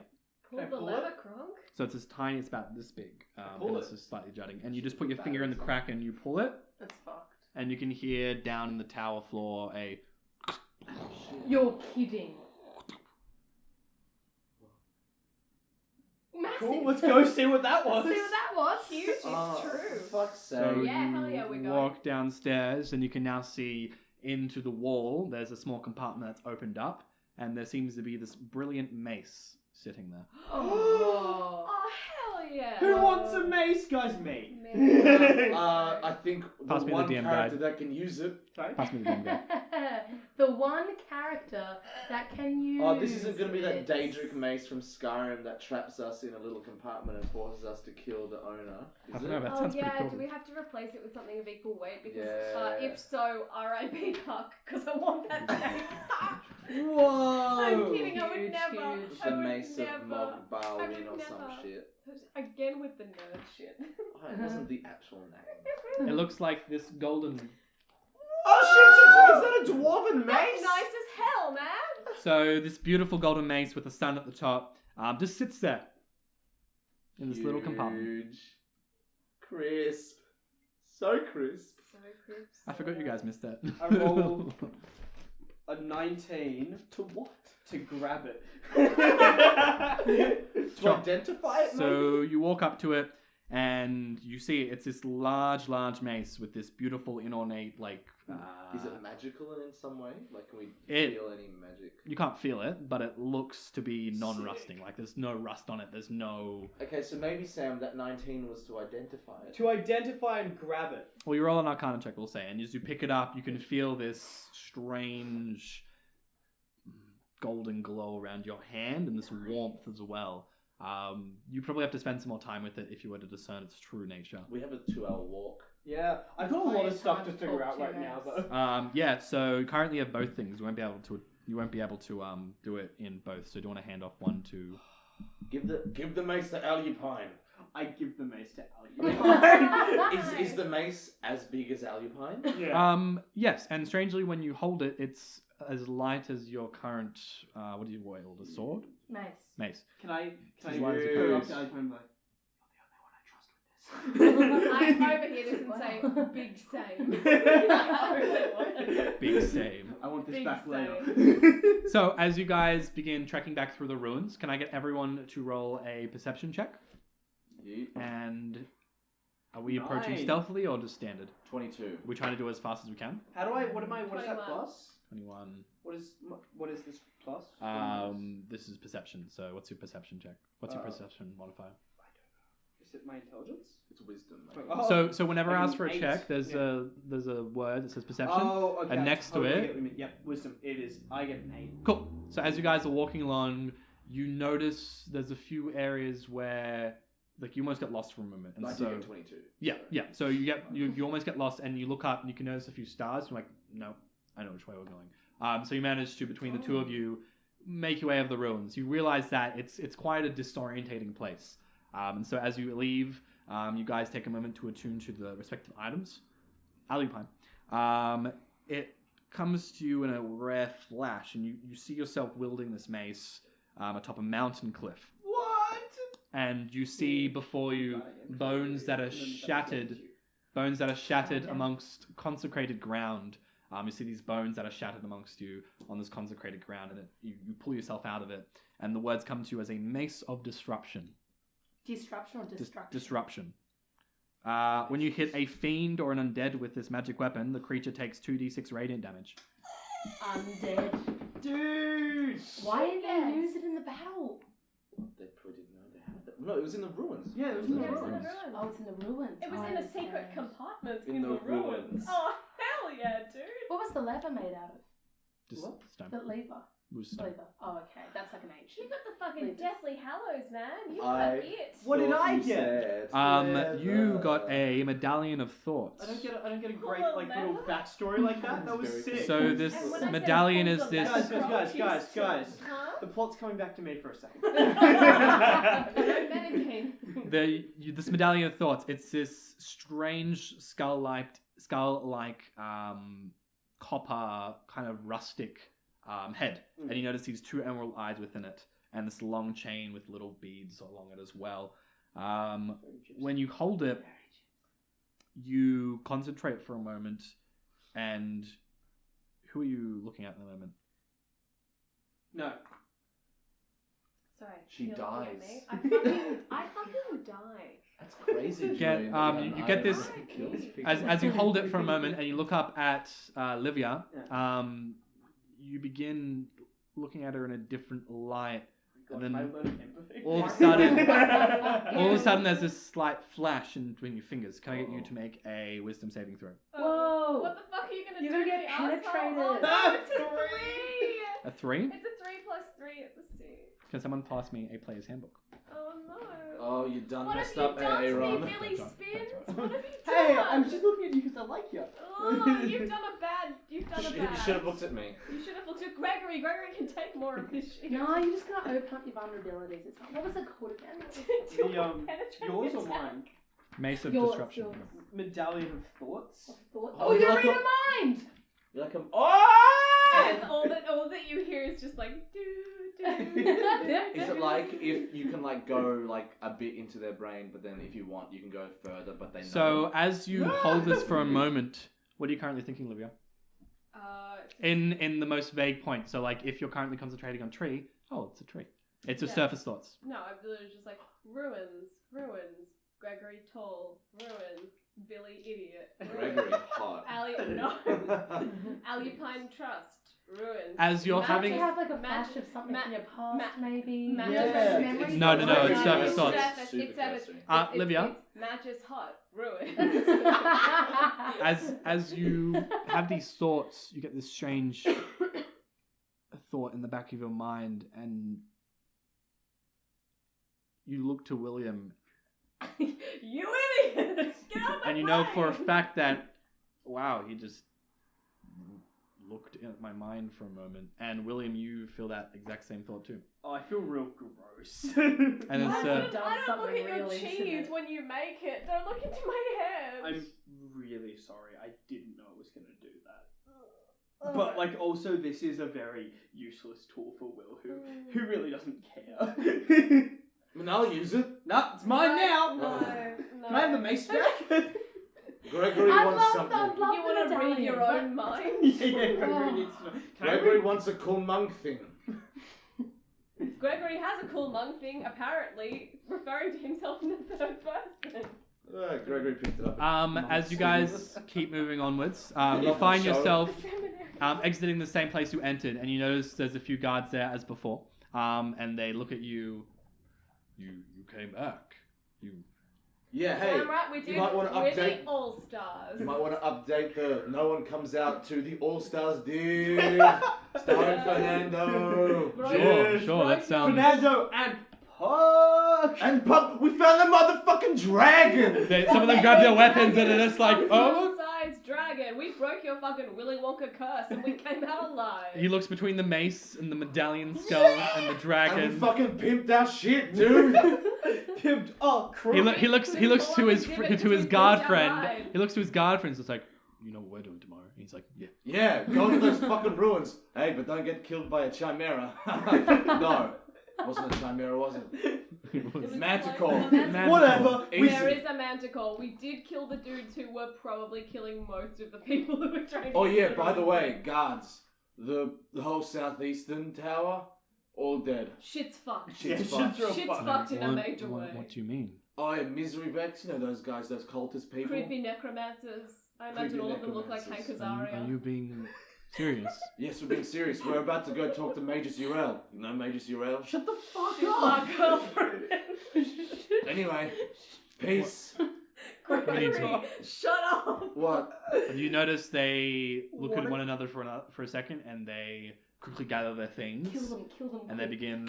Pull Can I the pull lever, it? Kronk. So it's as tiny, it's about this big, pull and it. it's just slightly jutting. And you just put your finger in the crack and you pull it, That's fucked. and you can hear down in the tower floor a. You're kidding. Massive. Cool, let's go see what that was. See what that was? Huge. It's Oh, true. fuck's sake. So Yeah, you hell yeah, we're going. walk downstairs, and you can now see into the wall. There's a small compartment that's opened up, and there seems to be this brilliant mace sitting there. Oh. Oh, hell yeah. Who wants a mace, guys? Me. I think Pass the me the one DM character guide. that can use it. Sorry? Pass me the game guide. The one character that can use Oh, this isn't going to be that it. Daedric mace from Skyrim that traps us in a little compartment and forces us to kill the owner. I Is don't know, it? that Oh sounds yeah, pretty do cool. we have to replace it with something of equal weight? Because Yeah. if so, R.I.P. Puck, because I want that thing. Whoa! I'm kidding, I would Huge, never. huge. I The would mace never. of Mog Balwin would or some never. shit. Again with the nerd shit. Oh, it wasn't the actual name. It looks like this golden. Oh shit, is that a dwarven That's mace? nice as hell, man. So this beautiful golden mace with the sun at the top just sits there in this little compartment. Huge. Crisp. So crisp. So crisp. I forgot you guys missed that. I rolled a 19 To what? to grab it. To Sure. identify it, maybe? So you walk up to it, and you see it's this large mace with this beautiful, inornate, like. Is it magical in some way? Like, can we It- feel any magic? You can't feel it, but it looks to be non-rusting. Like there's no rust on it. There's no. Okay, so maybe, Sam, that 19 was to identify it. To identify and grab it. Well, you roll an Arcana check, we'll say, and as you pick it up, you can feel this strange golden glow around your hand and this warmth as well. You probably have to spend some more time with it if you were to discern its true nature. We have a 2-hour walk. Yeah, I've got a lot of Plenty stuff time to to figure talk out to right you now, guys. though. Yeah. So currently you have both things. You won't be able to do it in both. So do you want to hand off one to? Give the mace to Alupine. I give the mace to Ali. Is the mace as big as Alupine? Yeah. Yes. And strangely, when you hold it, it's as light as your current. What do you wield? A sword? Nice. Mace. Can I As light as put it it up goes. to Ali and be like, I overhear this and say, big same. Big same. I want this Big back later. So as you guys begin trekking back through the ruins, can I get everyone to roll a perception check? Yeah. And are we approaching 9. stealthily or just standard? 22. We're trying to do as fast as we can. How do I? What am I? What is that 21. plus? 21. What is this plus? This is perception. So what's your perception check? What's your perception modifier? Is it my intelligence? It's wisdom. Oh, So whenever I like ask for a 8, check, there's yeah. a word that says perception. Oh, okay. And next to it- Yep, wisdom. It is. I get an 8. Cool. So as you guys are walking along, you notice there's a few areas where like you almost get lost for a moment. And I so did get 22. yeah. So you almost get lost and you look up and you can notice a few stars. You're like, no, I know which way we're going. So you manage to, between the two of you, make your way over the ruins. You realize that it's quite a disorientating place. And so as you leave, you guys take a moment to attune to the respective items. Alupine. It comes to you in a rare flash, and you see yourself wielding this mace atop a mountain cliff. What? And you see before you bones that are shattered amongst consecrated ground. You see these bones that are shattered amongst you on this consecrated ground, and you pull yourself out of it. And the words come to you as a mace of disruption. Disruption or destruction? Disruption. When you hit a fiend or an undead with this magic weapon, the creature takes 2d6 radiant damage. Undead. Dude! Why didn't they use it in the battle? They probably didn't know they had it. No, it was in the ruins. Yeah, it was in the Yeah, it was in the ruins. ruins. Oh, it's in the ruins. It was Oh, in I a secret understand. compartment In in the the ruins. ruins. Oh, hell yeah, dude. What was the lever made out of? Just What? stone. The lever. It was stone. Lever. Oh, okay. That's like an You ancient. got the fucking Levers. Deathly Hallows, man. You I- got it. What did Thought I you get? said You leather. got a medallion of thoughts. I don't get a great Cool, like man. little backstory like that. That was Very sick. So this And when I said medallion hold is the this. lever, Guys. Huh? The plot's coming back to me for a second. No metagame. This medallion of thoughts. It's this strange skull-like copper kind of rustic head, and you notice these 2 emerald eyes within it, and this long chain with little beads along it as well. When you hold it, you concentrate for a moment, and who are you looking at the moment? No. Sorry. She you're looking at dies. me. I fucking die. That's crazy. You get, Julian. you get this- Kills people. As you hold it for a moment and you look up at Livia, Yeah. you begin looking at her in a different light. God, And then I learned empathy. all of a sudden there's this slight flash in between your fingers. Can I get you to make a wisdom saving throw? Whoa. What the fuck are you gonna You're do? gonna get to me, asshole? penetrated. Oh, no, That's it's a 3. A 3? It's a 3 plus 3. It's a 6. Can someone pass me a player's handbook? Oh no. Oh, you done What have messed you up, done to me, Aaron. Billy That's right. Spins? What have you done? Hey, I'm just looking at you because I like you. Oh, you've done a bad. You should have looked at me. You should have looked at Gregory. Gregory can take more of this shit. No, you just gotta open up your vulnerabilities. It's not. What was it called again? Yours or mine? Mace of Yours, disruption. yours. Medallion of thoughts. Thought. Oh, Oh, you you're read like a mind. You're like, oh! And all that you hear is just like do do. Is it like if you can like go like a bit into their brain, but then if you want, you can go further, but they know. So as you hold this for a moment, what are you currently thinking, Livia? In the most vague point. So like if you're currently concentrating on tree, oh, it's a tree. It's a Yeah. surface thoughts. No, I've literally just like ruins, Gregory tall, ruins, Billy idiot, Gregory hot. Ali no, Alupine trust, ruins. As you're Magic- having You have like a flash Magic- of something ma- from your past, ma- maybe. ma- Yeah. Memories. No, it's It's surface thoughts. surface, Super it's surface. cursory. Livia? It's Magis hot, ruins. as you have these thoughts, you get this strange thought in the back of your mind, and you look to William, You idiot! Get out my and you know for a way! fact that, wow, he just looked at my mind for a moment. And William, you feel that exact same thought too. Oh, I feel real gross. And I it's Done don't look something at your really cheese intimate. when you make it. Don't look into my head. I'm really sorry. I didn't know I was gonna do that. But like, also, this is a very useless tool for Will, who really doesn't care. I mean, I'll use it. Nah, it's mine now. No, No. Can I have the mace back? Gregory I wants love something. that. Love You want to read your own mind? Gregory Oh. needs to know. Can I Gregory read? wants a cool monk thing. Gregory has a cool monk thing, apparently, referring to himself in the third person. Gregory picked it up. As you guys keep moving onwards, you love find the show. yourself exiting the same place you entered, and you notice there's a few guards there as before. And they look at you. You came back. Yeah, hey. Damn right we do. you might want to We're update. the All-Stars. You might want to update the no one comes out to the All Stars, dude. Starring Fernando. Sure. That sounds. Fernando and Puck. And Puck, we found the motherfucking dragon. Some of them grab their weapons and they're just like, oh. Full-size dragon. We broke your fucking Willy Wonka curse and we came out alive. He looks between the mace and the medallion skull and the And we dragon. fucking pimped our shit, dude. Pimped. Oh, crap. He looks to his We guard broke friend. our lives. He looks to his guard friend. So it's like, you know what we're doing tomorrow. And he's like, yeah. Yeah, go to those fucking ruins. Hey, but don't get killed by a chimera. No, wasn't a chimera, was it? It was Manticore. like a manticore. Whatever. Easy. There is a manticore. We did kill the dudes who were probably killing most of the people who were trying to Oh get yeah, to by the ruins. way, guards, the whole southeastern tower, all dead. Shit's fucked. Shit's Yeah, fucked. shit's real Shit's fucked. fucked in a major way. What do you mean? Oh yeah, Misery Vex, you know those guys, those cultist people. Creepy necromancers. I imagine Creepy all of them look like Hank necromancers. Azaria. Are you being serious? Yes, we're being serious. We're about to go talk to Major Urel. You know Major Urel? Shut the fuck She's up. my girlfriend. Anyway, peace. Gregory, talk. shut up. What? You notice they look at What? one another for a second, and they quickly gather their things, Kill them. and they begin.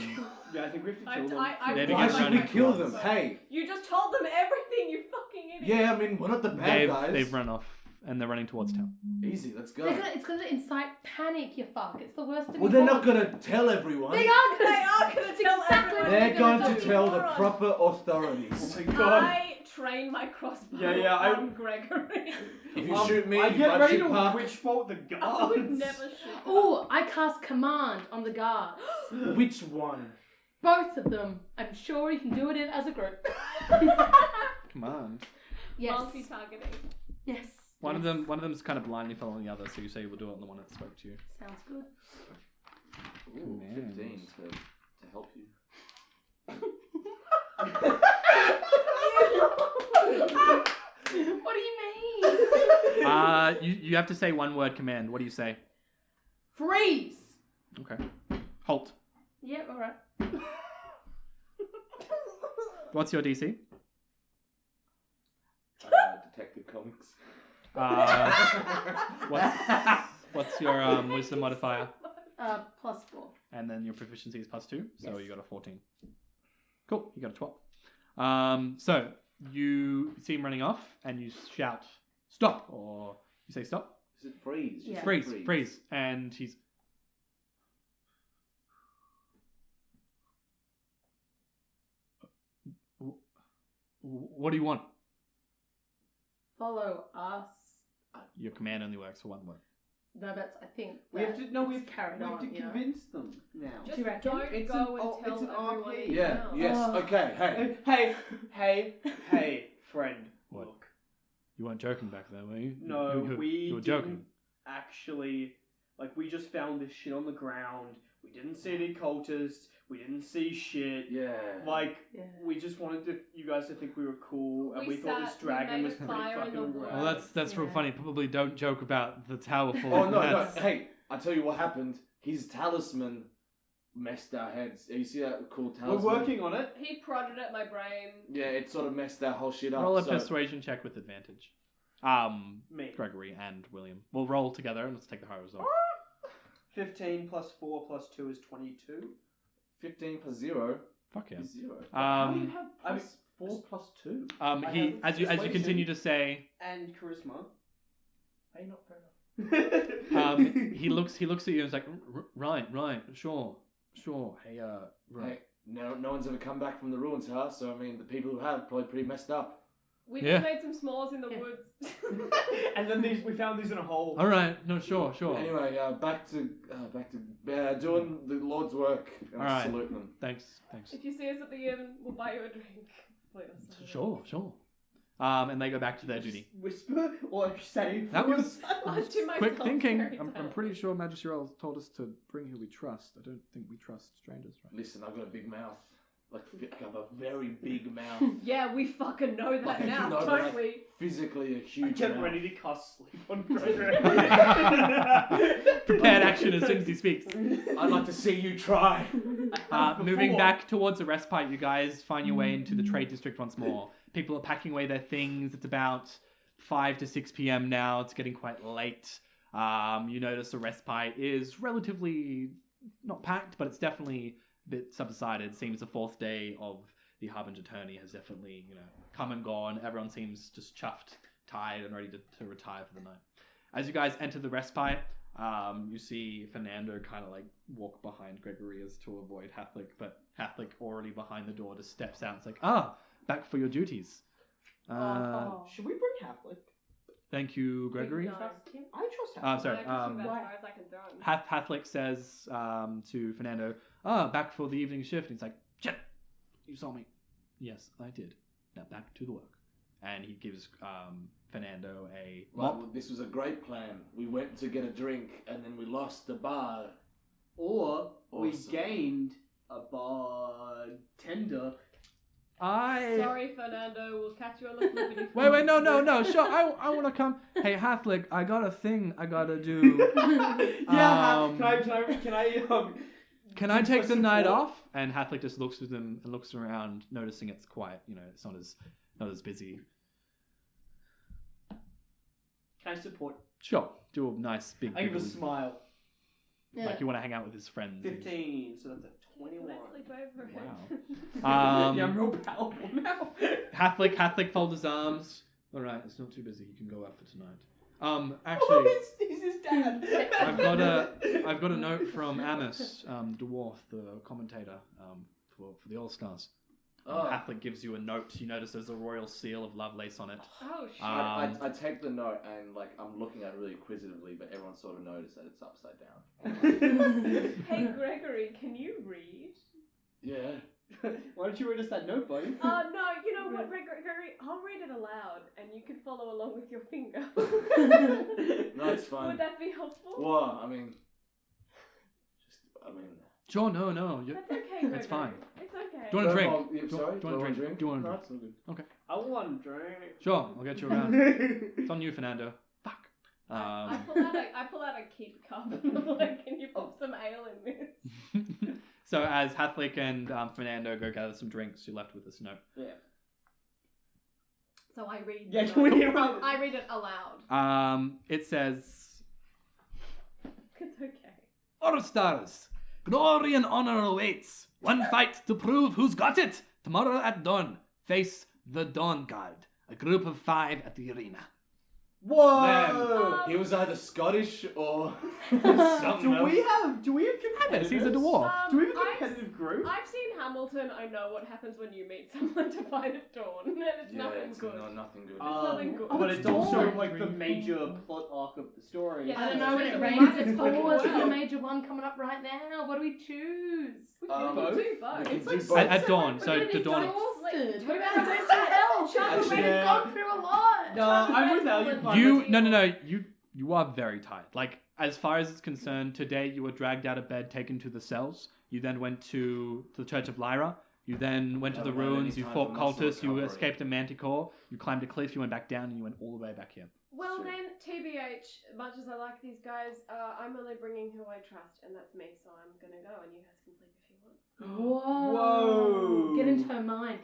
Yeah, I think we have to kill them. They Why begin should we running kill towards them? us. Hey. You just told them everything, you fucking idiot. Yeah, I mean, we're not the bad guys. They've run off, and they're running towards town. Easy, let's go. It's gonna incite panic, you fuck. It's the worst thing. Well, they're not gonna tell everyone. They are They gonna. are going to tell exactly everyone. what They're going to do. tell the Moron. proper Oh authorities. my god. I train my crossbow Yeah, I- on Gregory. If you shoot me, I you get might ready shoot to Puck. witch bolt the I guards. would never shoot. Oh, I cast command on the guards. Which one? Both of them. I'm sure you can do it as a group. Come on. Yes. Multi-targeting. Yes. One yes. of them's kind of blindly following the other, so you say we'll do it on the one that spoke to you. Sounds good. Ooh, Commands. 15 to help you. What do you mean? You have to say one word command. What do you say? Freeze. Okay. Halt. Yep. All right. What's your DC? Detective Comics. What's your wisdom modifier? +4. And then your proficiency is +2, so Yes. you got a 14. Cool, you got a 12. So you see him running off, and you shout, "Stop!" Or you say, "Stop." Is it freeze? Yeah. Freeze, and he's. What do you want? Follow us. Your command only works for one word. No, that's. I think We have to. No, it's carried we have on. to you know. convince them now. Just Do you reckon? don't It's go an- and oh, tell it's an everyone. RP. Yeah, else. yes, Oh. okay, hey. Hey, friend. What? Look, You weren't joking back there, were you? no, you, we you were didn't joking. actually. Like, we just found this shit on the ground. We didn't see any cultists. We didn't see shit. Yeah. Like, Yeah. we just wanted you guys to think we were cool, and we thought this sat, we dragon made was a pretty fire in the fucking woods. rad. Well, that's real Yeah. funny. Probably don't joke about the tower full Oh of no, gnats. no. Hey, I tell you what happened. His talisman messed our heads. You see that cool We're talisman? working on it. He prodded at my brain. Yeah, it sort of messed our whole shit up. Roll a so- persuasion check with advantage. Me. Gregory and William. We'll roll together and let's take the high result. 15 plus 4 plus 2 is 22. 15 plus 0 Fuck yeah. is 0. How do you Um, have I mean, plus 4 plus 2? he I as you have continue to say, And charisma. Hey, not fair enough. he looks at you and is like, right, sure. Hey, right. Hey, no one's ever come back from the ruins, huh? So I mean, the people who have probably pretty messed up. We Yeah. just made some s'mores in the Yeah. woods. And then we found these in a hole. All right, no, sure. Anyway, back to doing the Lord's work and All right. salute them. Thanks. If you see us at the inn, we'll buy you a drink. Wait, I'm sorry. Sure. and they go back to their duty. Whisper or say. That was To myself, quick thinking. very I'm silently. pretty sure Magistrel told us to bring who we trust. I don't think we trust strangers, right? Listen, I've got a big mouth. Like, I have a very big mouth. Yeah, we fucking know that Like, now, no, but, don't like, we? Physically a huge Get mouth. ready to cast sleep on Gregory. Prepared action as soon as he speaks. I'd like to see you try. Moving back towards the respite, you guys find your way into the trade district once more. People are packing away their things. It's about 5 to 6 p.m. now. It's getting quite late. You notice the respite is relatively not packed, but it's definitely a bit subsided. It seems the 4th day of the Harbinger Tourney has definitely, come and gone. Everyone seems just chuffed, tired, and ready to retire for the night. As you guys enter the respite, you see Fernando kind of like walk behind Gregory as to avoid Hathlick, but Hathlick already behind the door just steps out. It's like, back for your duties. Should we bring Halflick? Thank you, Gregory. No. Trust him. I trust Halflick. Sorry. I trust him as far as I can throw him. Hathlick says to Fernando, back for the evening shift. And he's like, shit, you saw me. Yes, I did. Now back to the work. And he gives Fernando a mop. Well, this was a great plan. We went to get a drink and then we lost the bar. Or we Awesome. gained a bartender. Sorry, Fernando. We'll catch you on the flippity. Wait, no, sure, I want to come. Hey, Hathlick, I got a thing I gotta do. Can I take the night off? And Hathlick just looks at them and looks around, noticing it's quiet. It's not as busy. Can I support? Sure, do a nice big. I give a giggle, smile. like you want to hang out with his friends. 15, so that's a 21. Let's sleep over it. Wow. Yeah, I'm real powerful now. Hathlick folds his arms. All right, it's not too busy. You can go out for tonight. Actually, Oh, he's his dad. I've got a note from Amos, the dwarf, the commentator, for the All Stars. Hathlick gives you a note. You notice there's a royal seal of Lovelace on it. Oh shit. I take the note and I'm looking at it really inquisitively, but everyone sort of noticed that it's upside down. Hey Gregory, can you read? Yeah. Why don't you read us that note, buddy? No, you know what, Gregory? I'll read it aloud, and you can follow along with your finger. No, it's fine. Would that be helpful? Well, Sure, no. That's okay, Gregory. It's fine. It's okay. Do you want a drink? Sorry? Do you want a drink? Do you want a No, drink? it's all good. I want a drink. Sure, I'll get you around. It's on you, Fernando. Fuck. I pull out a keep cup and I'm like, can you pop some ale in this? So as Hathlick and Fernando go gather some drinks, you're left with this note. Yeah. So I read. Yeah, the can we note. hear it? I read it aloud. It says, It's okay. All Stars, glory and honor awaits. One fight to prove who's got it. Tomorrow at dawn, face the Dawn Guard. A group of 5 at the arena. Whoa! He was either Scottish or Do something else. we have Yes, he's a competitors? dwarf. Do we have a competitive group? I've seen Hamilton. I know what happens when you meet someone to fight at dawn, and it's Yeah, nothing it's good. nothing good. nothing good. But it's it's also dawn. like the major plot arc of the story. Yeah, I don't that's know when true. it We rains, might it's as well forwards. do We've got a both. major one coming up right now. What do we choose? We Um, can do both. we can It's do like both. At dawn, so We're the dawn. exhausted. What about Like, the rest of hell? Chuck, We've yeah. gone through a lot. No, I'm without you. No. You are very tired. Like, as far as it's concerned, today you were dragged out of bed, taken to the cells. You then went to the Church of Lyra. You then went to the Haven't had any ruins. You time fought for muscle cultists. You recovery. escaped a manticore. You climbed a cliff. You went back down, and you went all the way back here. Well Sure. then, TBH, much as I like these guys, I'm only bringing who I trust, and that's me, so I'm gonna go, and you guys can sleep if you want. Whoa. Whoa. Get into her mind.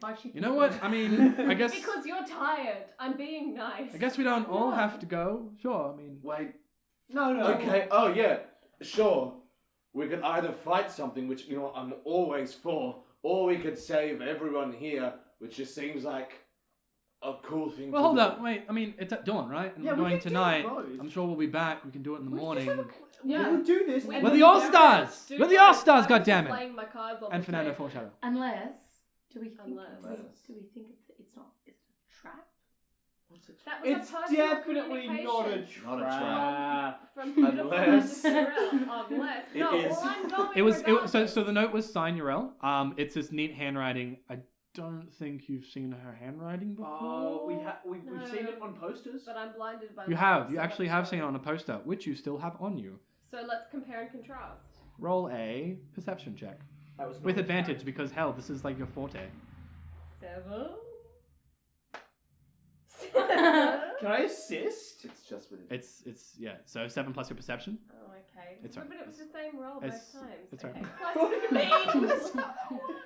Why she? You know what? I mean, I guess. Because you're tired. I'm being nice. I guess we don't all have to go. Sure. I mean. Wait. No. Okay. Oh yeah. Sure. We could either fight something, which I'm always for, or we could save everyone here, which just seems like a cool thing. Well, to hold do. up. Wait. I mean, it's at dawn, right? And Yeah, we're we going can do tonight. both. I'm sure we'll be back. We can do it in the morning. We'll do this. We and We're then the we All-Stars! Do We're the both. All-Stars, I'm just goddammit! laying my cards on And the Fernando table. foreshadow. Unless, do we think? Unless. Do we think it's not? It's a trap? What's it? That was It's a personal definitely not a communication Not a trap. from beautiful Unless- Unless. It No, is. well, I'm going So regardless. the note was signed Urel. It's this neat handwriting. I don't think you've seen her handwriting before. Oh, we've No. seen it on posters. But I'm blinded by You light, have. You so actually let's have go. seen it on a poster, which you still have on you. So let's compare and contrast. Roll a perception check. That was With not- advantage, because hell, this is like your forte. 7. Can I assist? It's just with It's yeah. So 7 plus your perception. Oh, okay. It's but alright. it was the same roll It's- both times. it's okay. alright. Plus, What do you mean?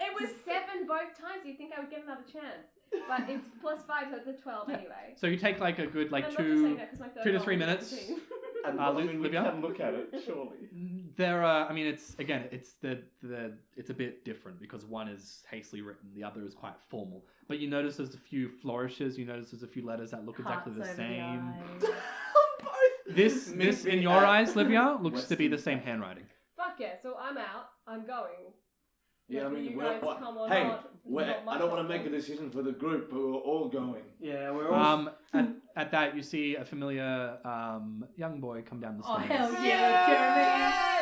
it was 7 both times. You'd think I would get another chance. But it's plus 5, so it's a 12 Yeah. anyway. So you take like a good like And I'm not just saying 2 that 'cause my third 2 to roll 3 was minutes. 17. And I I mean, we Livia? can look at it, surely. There are. I mean, it's again. It's it's a bit different because one is hastily written, the other is quite formal. But you notice there's a few flourishes. You notice there's a few letters that look exactly the Hearts over same. eyes. This Maybe, in your eyes, Livia, looks to be the Western same handwriting. Fuck yeah, so I'm out. I'm going. Yeah, I Whether mean, you we're, guys come or hey, not, it's not my I don't want to problem. make a decision for the group, but we're all going. Yeah, we're all. At that, you see a familiar young boy come down the Oh, stairs. hell yeah,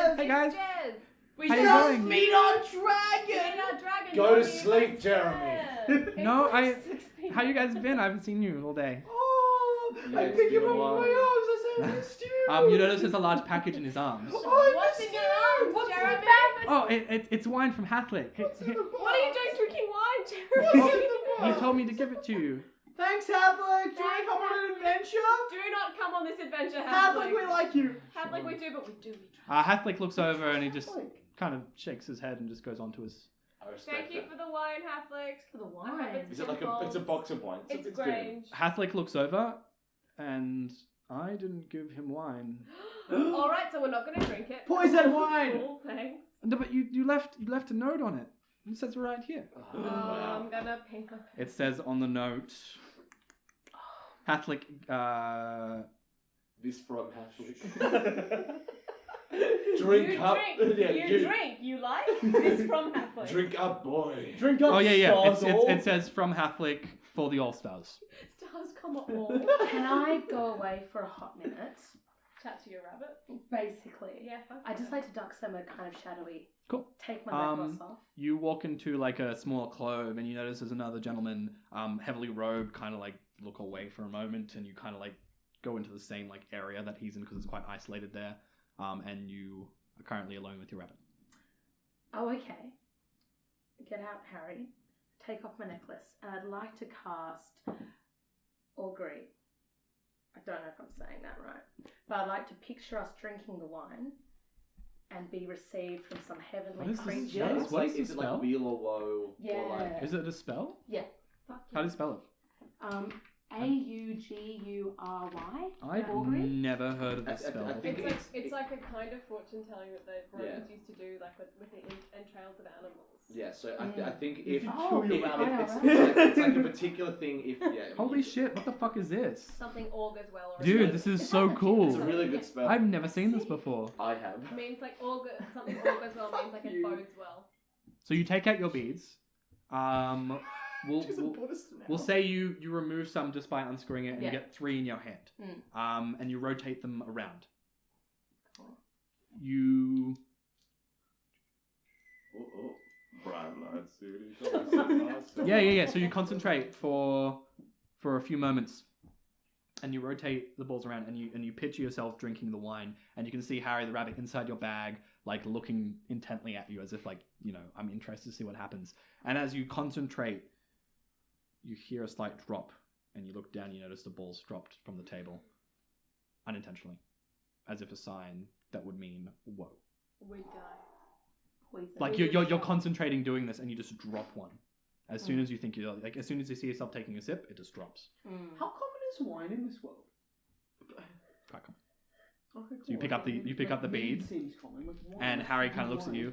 Jeremy. Hey guys, Jez! we how you just going? meet our Get dragon. our dragon! Go to Johnny, sleep, it's Jeremy. Jez. No, It's like 6 p.m. how you guys been? I haven't seen you all day. Oh, Yeah, I it's pick him been a up while. with my arms. I say, I missed you. You notice there's a large package in his arms. Oh, I What's missed in your you. arms, What's in Jeremy? the bag? Oh, it's wine from Hathlick. What's in the bag? What are you doing drinking wine, What's Jeremy? in the You bag? told me to give it to you. Thanks, Havlik. Do you want Thanks, to come on an Havlik. adventure? Do not come on this adventure, Havlik, we like you. Havlik, we do, but we do. We try. Hathlick looks over and he just Havlik. kind of shakes his head and just goes on to his. I respect Thank you that. for the wine, Halflix. For the I hope wine. it's Is it like it's a box of wine? It's good. Grange. Hathlick looks over, and I didn't give him wine. All right, so we're not going to drink it. Poison wine. Cool, thanks. No, but you left a note on it. It says right here. Oh, wow. I'm gonna pink my It says on the note, Hathlick. This from Halfling. Drink you up. Drink. Yeah, you drink. You like this from Halfling. Drink up, boy. Drink up. Oh yeah. Stars, It says from Hathlick for the All Stars. Stars come all. Can I go away for a hot minute? Chat to your rabbit. Basically. Yeah. Fuck I just yeah. like to duck somewhere kind of shadowy. Cool. Take my necklace off. You walk into like a small clove, and you notice there's another gentleman, heavily robed, kind of like look away for a moment, and you kind of like go into the same like area that he's in because it's quite isolated there. And you are currently alone with your rabbit. Oh, okay. Get out, Harry. Take off my necklace. And I'd like to cast Augury. I don't know if I'm saying that right. But I'd like to picture us drinking the wine and be received from some heavenly What is this? creature. Yeah, it's what like, is the is it spell? like wheel or woe? Yeah. Or like, Is it a spell? Fuck How do you spell it? Augury. I've Augury? never heard of this I spell. think It's like a kind of fortune telling that the Romans used to do, like with the entrails of animals. yeah, so Mm. I think If if, you Oh, kill your yeah, rabbit, it's like a particular thing. If yeah, Holy shit! What the fuck is this? Something augurs well. Or Dude, something. this is so cool. it's a really good spell. I've never seen this before. I have. means like something augurs well means like it you. bodes well. So you take out your beads. We'll say you remove some just by unscrewing it, and Yeah. you get 3 in your hand. And you rotate them around. Cool. You Bright lights, yeah. So you concentrate for a few moments, and you rotate the balls around, and you picture yourself drinking the wine, and you can see Harry the rabbit inside your bag, like looking intently at you as if like, you know, I'm interested to see what happens. And as you concentrate, you hear a slight drop, and you look down. You notice the balls dropped from the table, unintentionally, as if a sign that would mean whoa. We die. Poison. Like you're concentrating doing this, and you just drop one. As soon as you think you're like, as soon as you see yourself taking a sip, it just drops. How common is wine in this world? Quite common. Okay, So you pick up the Mead bead, seems common, but wine and is Harry kind of looks at wine. you.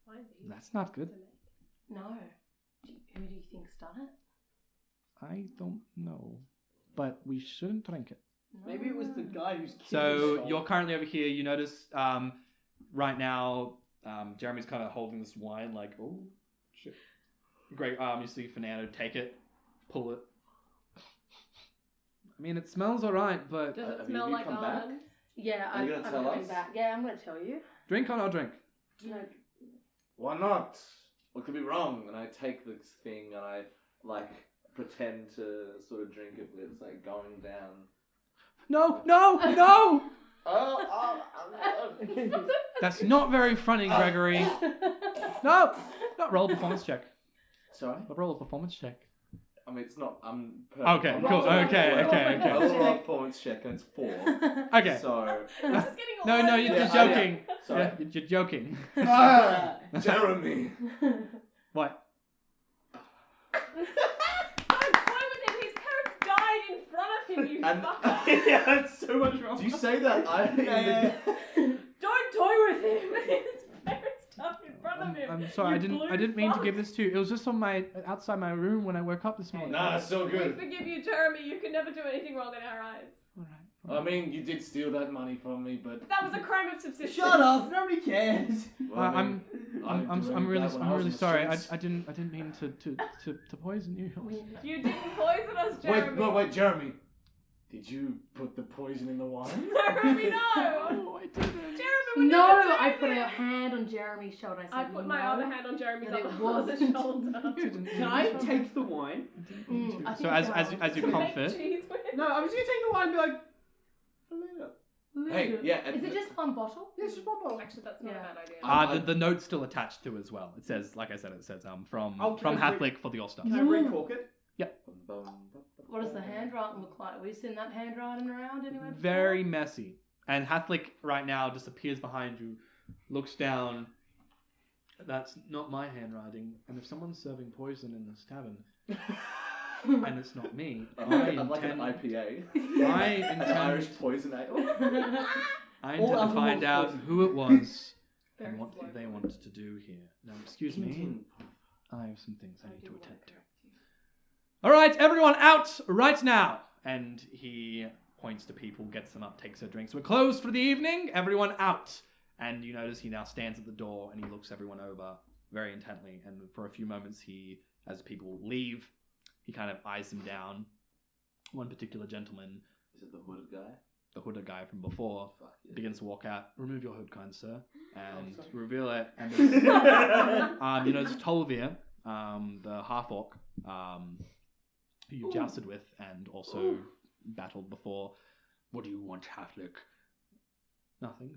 Wine's easy That's not good. to make. No. Who do you think's done it? I don't know, but we shouldn't drink it. Maybe it was the guy who's killed So you're currently over here. You notice right now, Jeremy's kind of holding this wine, like, oh shit. Great. You see Fernando take it, pull it. I mean, it smells alright, but Does it have smell you like come back? almonds? Yeah, Are you I'm gonna tell coming us? back. Yeah, I'm going to tell you. drink or not drink. No, Why not? Or it could be wrong. And I take this thing and I like pretend to sort of drink it, but it's like going down. No! That's not very funny, Gregory. No! Roll a performance check. Sorry? Roll a performance check. I mean, it's not. Okay, I'm cool. not- Okay. I roll a performance check and it's 4. Okay. So. I'm just getting all No, over you're the just place. joking. Sorry. Yeah, you're joking. Jeremy. What? Don't toy with him. His parents died in front of him, you And- fucker. Yeah, that's so much wrong. Do you say that? Don't toy with him. His parents died in front of him. I'm sorry. You I didn't blue mean to fuck. give this to you. It was just on outside my room when I woke up this morning. Nah, it's so We good. forgive you, Jeremy. You can never do anything wrong in our eyes. All right. I mean, you did steal that money from me, but. That was a crime of subsistence. Shut up! Nobody cares. Well, I mean, I I'm didn't do any of that when I was in the sorry. streets. I didn't mean to poison you. You didn't poison us, Jeremy. Wait, Jeremy. Did you put the poison in the wine? Jeremy, no. Oh, I didn't. Jeremy, we No, never do I put this. a hand on Jeremy's shoulder. I I said, put no. my other hand on Jeremy's That it other wasn't. shoulder. Can I take the wine? I So think as so. you To make comfort, cheese with. No, I'm just gonna take the wine and be like, later. Hey, yeah. Is it just one bottle? Yeah, it's just one bottle. Actually, that's not Yeah. a bad idea. the note's still attached to as well. It says, like I said, from I'll from give it a Hathlick for the All-Star. Can I recork it? What does the handwriting look like? Have we seen that handwriting around anywhere before? Very messy. And Hathlick right now just appears behind you, looks down. That's not my handwriting. And if someone's serving poison in this tavern, and it's not me, I'd like an IPA. I An Irish intend, poison ale. I All intend to alcohol's find out poison. who it was Very and what slow. they wanted to do here. Now, excuse me. I have some things I need to attend to. All right, everyone out right now. And he points to people, gets them up, takes their drinks. We're closed for the evening. Everyone out. And you notice he now stands at the door and he looks everyone over very intently. And for a few moments, as people leave, he kind of eyes them down. One particular gentleman, Is it the hooded guy? the hooded guy from before, Fuck yeah. begins to walk out. Remove your hood, kind sir, and sorry. reveal it. And there's, you know, there's Tolvir, the half orc, who you've jousted with and also battled before. What do you want, Hathlick? Nothing.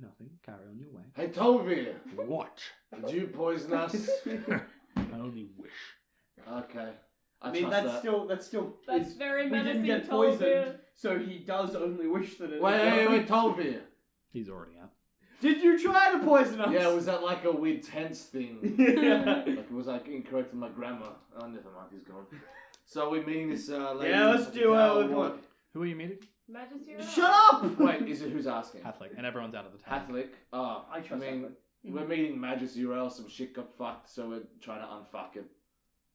Carry on your way. Hey, Tolvir, What? did you poison us? I only wish. Okay. I mean, trust that's that. still. That's very We menacing, didn't get Tolvir. poisoned, so he does only wish that it. Wait, Tolvir. He's already out. Did you try to poison us? Yeah, was that like a weird tense thing? Yeah. Like it was like incorrect in my grammar. Oh, never mind, he's gone. So we're meeting this lady. Yeah, let's at the do tower, it. what? Who are you meeting? Majesty, Shut up! Wait, is it who's asking? Hathlick, and everyone's out of the town. Hathlick. Oh, I trust mean, Hathlick. we're meeting Majesty or else some shit got fucked, so we're trying to unfuck it.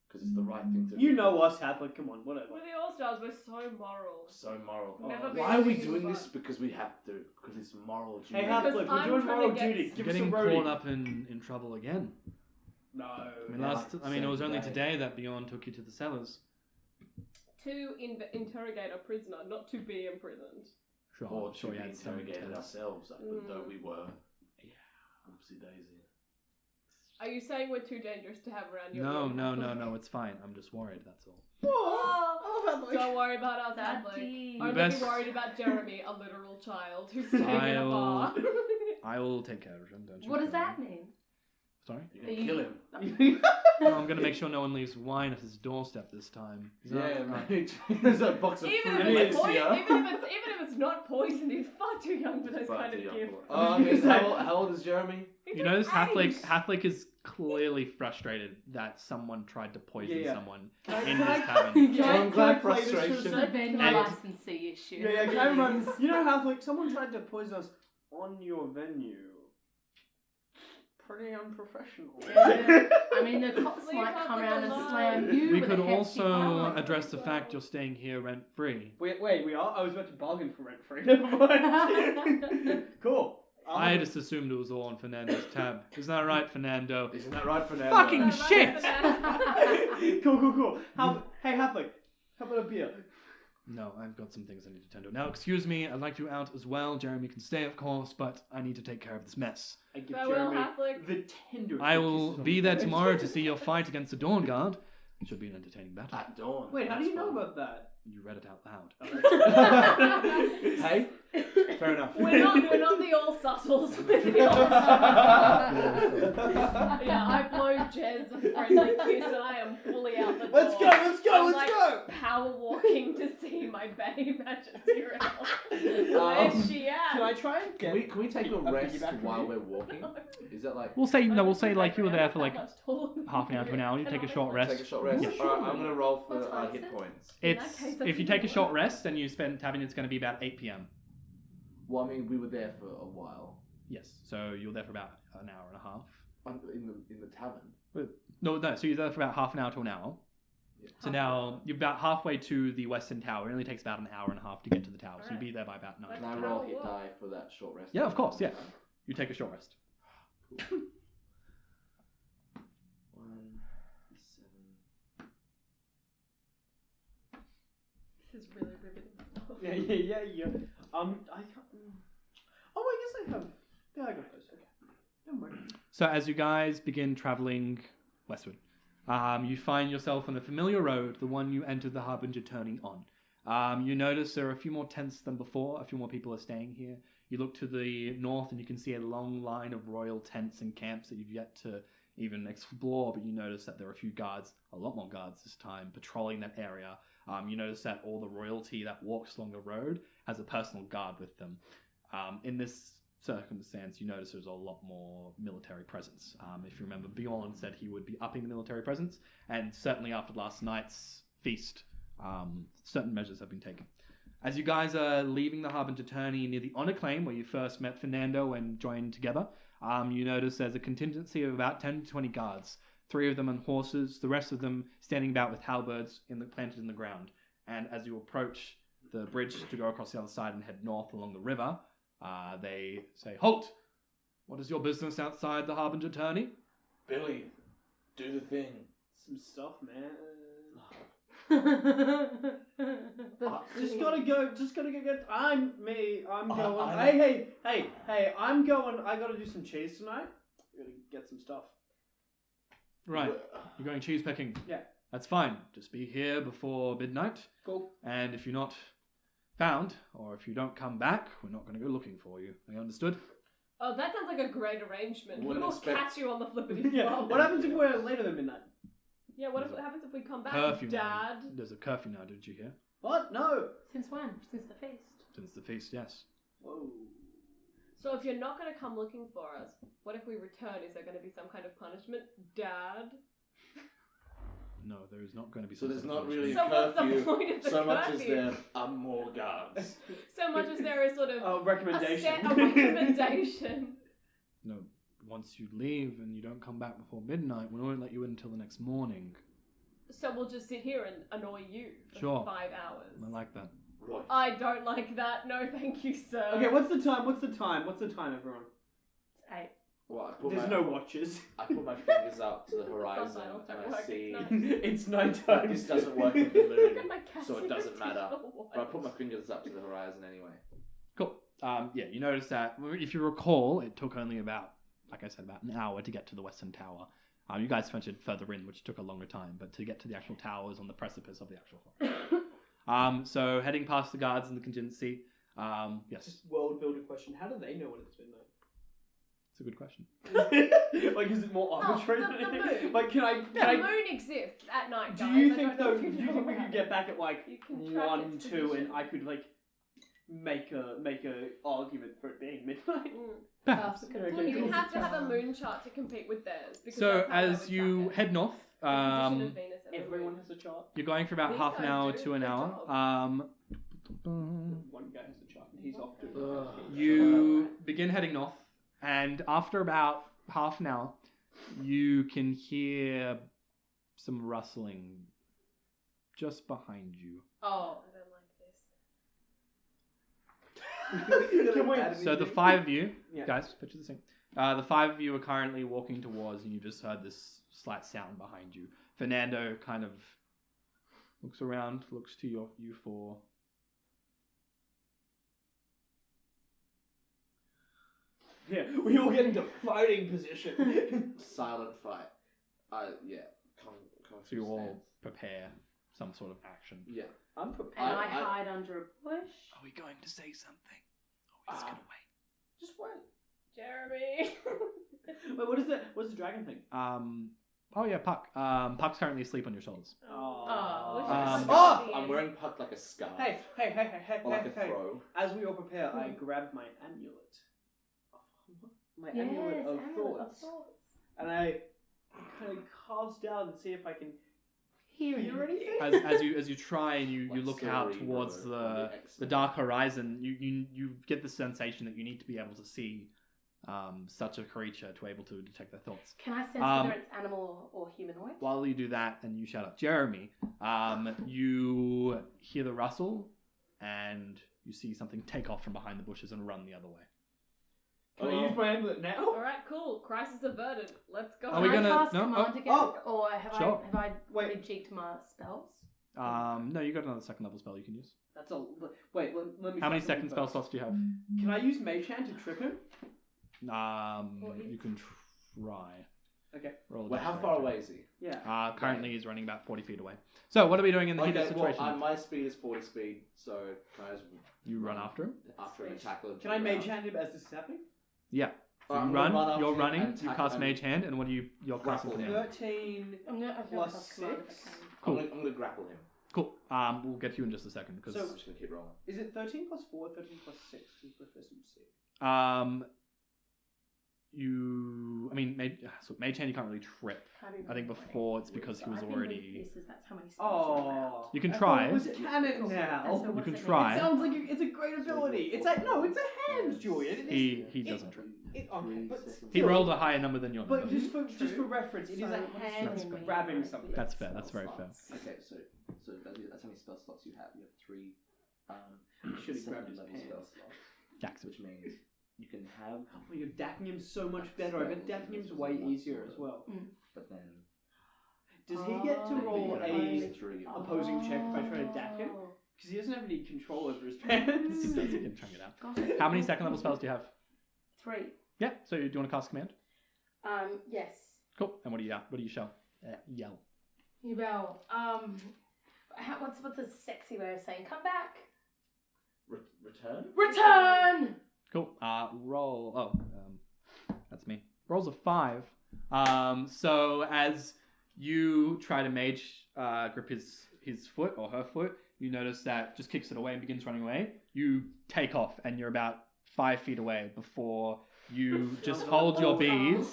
Because it's the right thing to do. You know us, Hathlick. Come on, whatever. We're the All-Stars. We're so moral. So moral. Never been Why are we anything doing but- this? Because we have to. Because it's moral duty. Hey, Because Hathlick, we're I'm doing trying moral to get- duty. Give us Getting some caught roadie. up in trouble again. No. I mean, Yeah, it was same only day. today that Bjorn took you to the cellars. To interrogate a prisoner, not to be imprisoned. Sure, Or I'm sure to you be had some interrogated details. ourselves, though we were. Yeah. Whoopsie daisy. Are you saying we're too dangerous to have around your No, it's fine. I'm just worried, that's all. Oh, Don't worry about us, Daddy. Hadley. You Only best- be worried about Jeremy, a literal child who's staying in a I'll- bar. I will take care of him, don't you What does worry. that mean? Sorry? You're gonna Are you- kill him. No, I'm going to make sure no one leaves wine at his doorstep this time. Is that Yeah, right? mate. There's a box of even, fruit if it's Alexia. even if it's not poison, he's far too young for those Far kind too of young gifts. for it. I mean, how old is Jeremy? He's You an notice age. Hathlick is clearly frustrated that someone tried to poison Yeah. someone Can I- in can I- this tavern. Can I- I'm can I glad play this for a frustration. It's a sec? vendor And- licensee issue. Yeah, can I remember? You know, Hathlick, someone tried to poison us on your venue. Pretty unprofessional. Yeah. I mean, the cops Leave might us come around and alone. slam you We with could a hefty also fine. address the fact you're staying here rent-free. Wait, we are? I was about to bargain for rent free. Never mind. Cool. I just assumed it was all on Fernando's tab. Isn't that right, Fernando? Isn't that right, Fernando? Fucking shit! Cool. Hey, Hathlick, how about a beer? No, I've got some things I need to tend to. Now, excuse me, I'd like you out as well. Jeremy can stay, of course, but I need to take care of this mess. I give Farewell, Jeremy Halfling. the tenderest. I of will kisses on be the there forehead. tomorrow to see your fight against the Dawn Guard. It should be an entertaining battle. At dawn. Wait, how do That's you know fine. about that? You read it out loud. Hey, fair enough. We're not the all subtles. We're the all Yeah, I blow Jez a friendly kiss and I am fully out the door. Let's go, let's go, I'm let's like go! power walking to see my Bay Majesty Where's she at? Can I try and Can get... we take a a rest piggyback from while you? we're walking? Is that like We'll say I'm we'll just say like like, you were I'm there not for like that much taller than half an hour to an hour. You take a short rest. take a short rest? Yeah. Alright, I'm gonna roll for What time is hit it? points. In that It's case, if you take a short rest, then you spend having it's going to be about 8 p.m. Well, I mean, we were there for a while. Yes, so you're there for about an hour and a half. In the tavern. No, so you're there for about half an hour to an hour. Yeah. So now you're about halfway to the Western Tower. It only takes about an hour and a half to get to the tower, so you'll be there by about 9. Can I roll hit die for that short rest? Yeah, of course, yeah. You take a short rest. Cool. 1, 7. This is really riveting stuff. Yeah. I can't... Oh, I guess I have... Yeah, I got those. Okay. Never mind. So as you guys begin traveling westward, you find yourself on a familiar road, the one you entered the Harbinger Tourney on. You notice there are a few more tents than before. A few more people are staying here. You look to the north and you can see a long line of royal tents and camps that you've yet to even explore, but you notice that there are a few guards, a lot more guards this time, patrolling that area. You notice that all the royalty that walks along the road has a personal guard with them. In this circumstance, you notice there's a lot more military presence. If you remember, Bjorn said he would be upping the military presence, and certainly after last night's feast, certain measures have been taken. As you guys are leaving the Harbinger Tourney near the Honor Claim, where you first met Fernando and joined together, you notice there's a contingency of about 10 to 20 guards. 3 of them on horses, the rest of them standing about with halberds planted in the ground. And as you approach the bridge to go across the other side and head north along the river, they say, "Halt! What is your business outside the Harbinger Tourney?" Billy, do the thing. Some stuff, man. The Just gotta go get... I'm going... I know. Hey, I'm going... I gotta do some cheese tonight. I gotta get some stuff. Right, you're going cheese picking. Yeah. That's fine. Just be here before midnight. Cool. And if you're not found, or if you don't come back, we're not going to go looking for you. Are you understood? Oh, that sounds like a great arrangement. Wouldn't We'll expect- catch you on the flippity Yeah. flop. What happens if we're later than midnight? Yeah, what happens if we come back, Curfew Dad? now. There's a curfew now, did you hear? What? No. Since when? Since the feast. Since the feast, yes. Whoa. So if you're not going to come looking for us, what if we return? Is there going to be some kind of punishment, Dad? No, there is not going to be. So some there's sort of not really punishment. So what's the curfew, point of the so much as curfew? there are more guards. So much as there is sort of a Recommendation. recommendation. No, once you leave and you don't come back before midnight, we won't let you in until the next morning. So we'll just sit here and annoy you for Sure. 5 hours. I like that. Right. I don't like that. No, thank you, sir. Okay, what's the time, everyone? It's 8. Well, I put There's my, no watches. I put my fingers up to the The horizon subtitles don't and I work, see it's nice. It's nighttime. that this doesn't work with the Look moon, at my so it doesn't matter. Cassidy But I put my fingers up to the horizon anyway. Cool. Yeah, you notice that if you recall, it took only about, like I said, about an hour to get to the Western Tower. You guys ventured further in, which took a longer time, but to get to the actual tower is on the precipice of the actual floor. So heading past the guards and the contingency, yes, Just world building question. How do they know when it's midnight? it's a good question. Like, is it more arbitrary the than anything? moon. Like, can I... The moon exists at night, Do guys. you I think don't know though? if Do you you know think we that. could get back at like You can track 1, its 2, and position. I could like make a argument for it being midnight? Perhaps. Okay, You cool. have to have a moon chart to compete with theirs. Because So that's how they as would you track it. head north, The position of Venus and the Everyone moon. has a chart. you're going for about These half an guys hour do to an a good hour. One guy has a chart, and he's off to. You begin heading north, and after about half an hour, you can hear some rustling just behind you. Oh, I don't like this. Can we? So the 5 of you, Yeah. guys, picture the scene. The 5 of you are currently walking towards, and you just heard this slight sound behind you. Fernando kind of looks around, looks to you for Yeah, we all get into fighting position. Silent fight. Yeah. So you all prepare some sort of action. Yeah. I'm prepared. And I hide under a bush. Are we going to say something? Or are we just gonna wait? Just wait. Jeremy. Wait, what's the dragon thing? Oh yeah, Puck. Puck's currently asleep on your shoulders. I'm wearing Puck like a scarf. Hey, Or like a hey. throw. As we all prepare, I grab my amulet. My amulet of thoughts. And I kind of cast down and see if I can hear anything. As you try and you Like look out Cerebro towards on the X-Men. dark horizon, you get the sensation that you need to be able to see such a creature to be able to detect their thoughts. Can I sense whether it's animal or humanoid? While you do that and you shout out Jeremy, you hear the rustle and you see something take off from behind the bushes and run the other way. Can I use my amulet now? Alright, cool. Crisis averted. Let's go. Are we Can gonna- I cast no? command Oh. again? Or have Sure. I Wait. rejigged my spells? No, you got another second level spell you can use. That's a wait. Let me. How many try second something spell first. slots do you have? Can I use Mage Hand to trip him? You can try. Okay. Roll a Well, how dex far save. away is he? Yeah. Currently he's running about 40 feet away. So what are we doing in the heat of the situation? My speed is 40 speed, so can I just You run after him? after him and tackle him? Can I Mage Hand him as this is happening? Yeah. So I'm you gonna run, after you're him running, and you tack- cast and Mage Hand, and what do you're casting grapple him. command? 13 I'm gonna plus cast command if I 6. can. Cool. I'm gonna grapple him. Cool. We'll get to you in just a second because So- I'm just gonna keep rolling. Is it 13 plus 4, 13 plus 6? Mage Hand you can't really trip. Can't even I think remember before it. it's because he So was I think already. that's how many spells you have out. Oh. You can I try. thought it was canon And now. so You what's can it gonna try. It sounds like it's a great ability. It's like no, it's a hand, Julian. He doesn't trip. Okay, but He still. rolled a higher number than your But number. just for reference, it is a hand That's fair. grabbing something. That's fair. That's very fair. Okay, so that's how many spell slots you have. You have 3. Should have grabbed his second level spell pants. slots, Jackson. which means you can have, Oh, you're decking him so much better. I bet decking him's way easier as well. but then Does he get to Oh, roll you can a have 3 of them. opposing check if I try to deck him? Oh, Because he doesn't have any control over his He pants. does, he can chunk it out. got it. How many second level spells do you have? 3. Yeah. So do you want to cast command? Yes. Cool. And what do you yell? Yell. You will. What's a sexy way of saying come back? Return? Return! Cool. Roll. That's me. Rolls a 5. So as you try to mage grip his foot or her foot, you notice that just kicks it away and begins running away. You take off and you're about 5 feet away before you just hold your beads.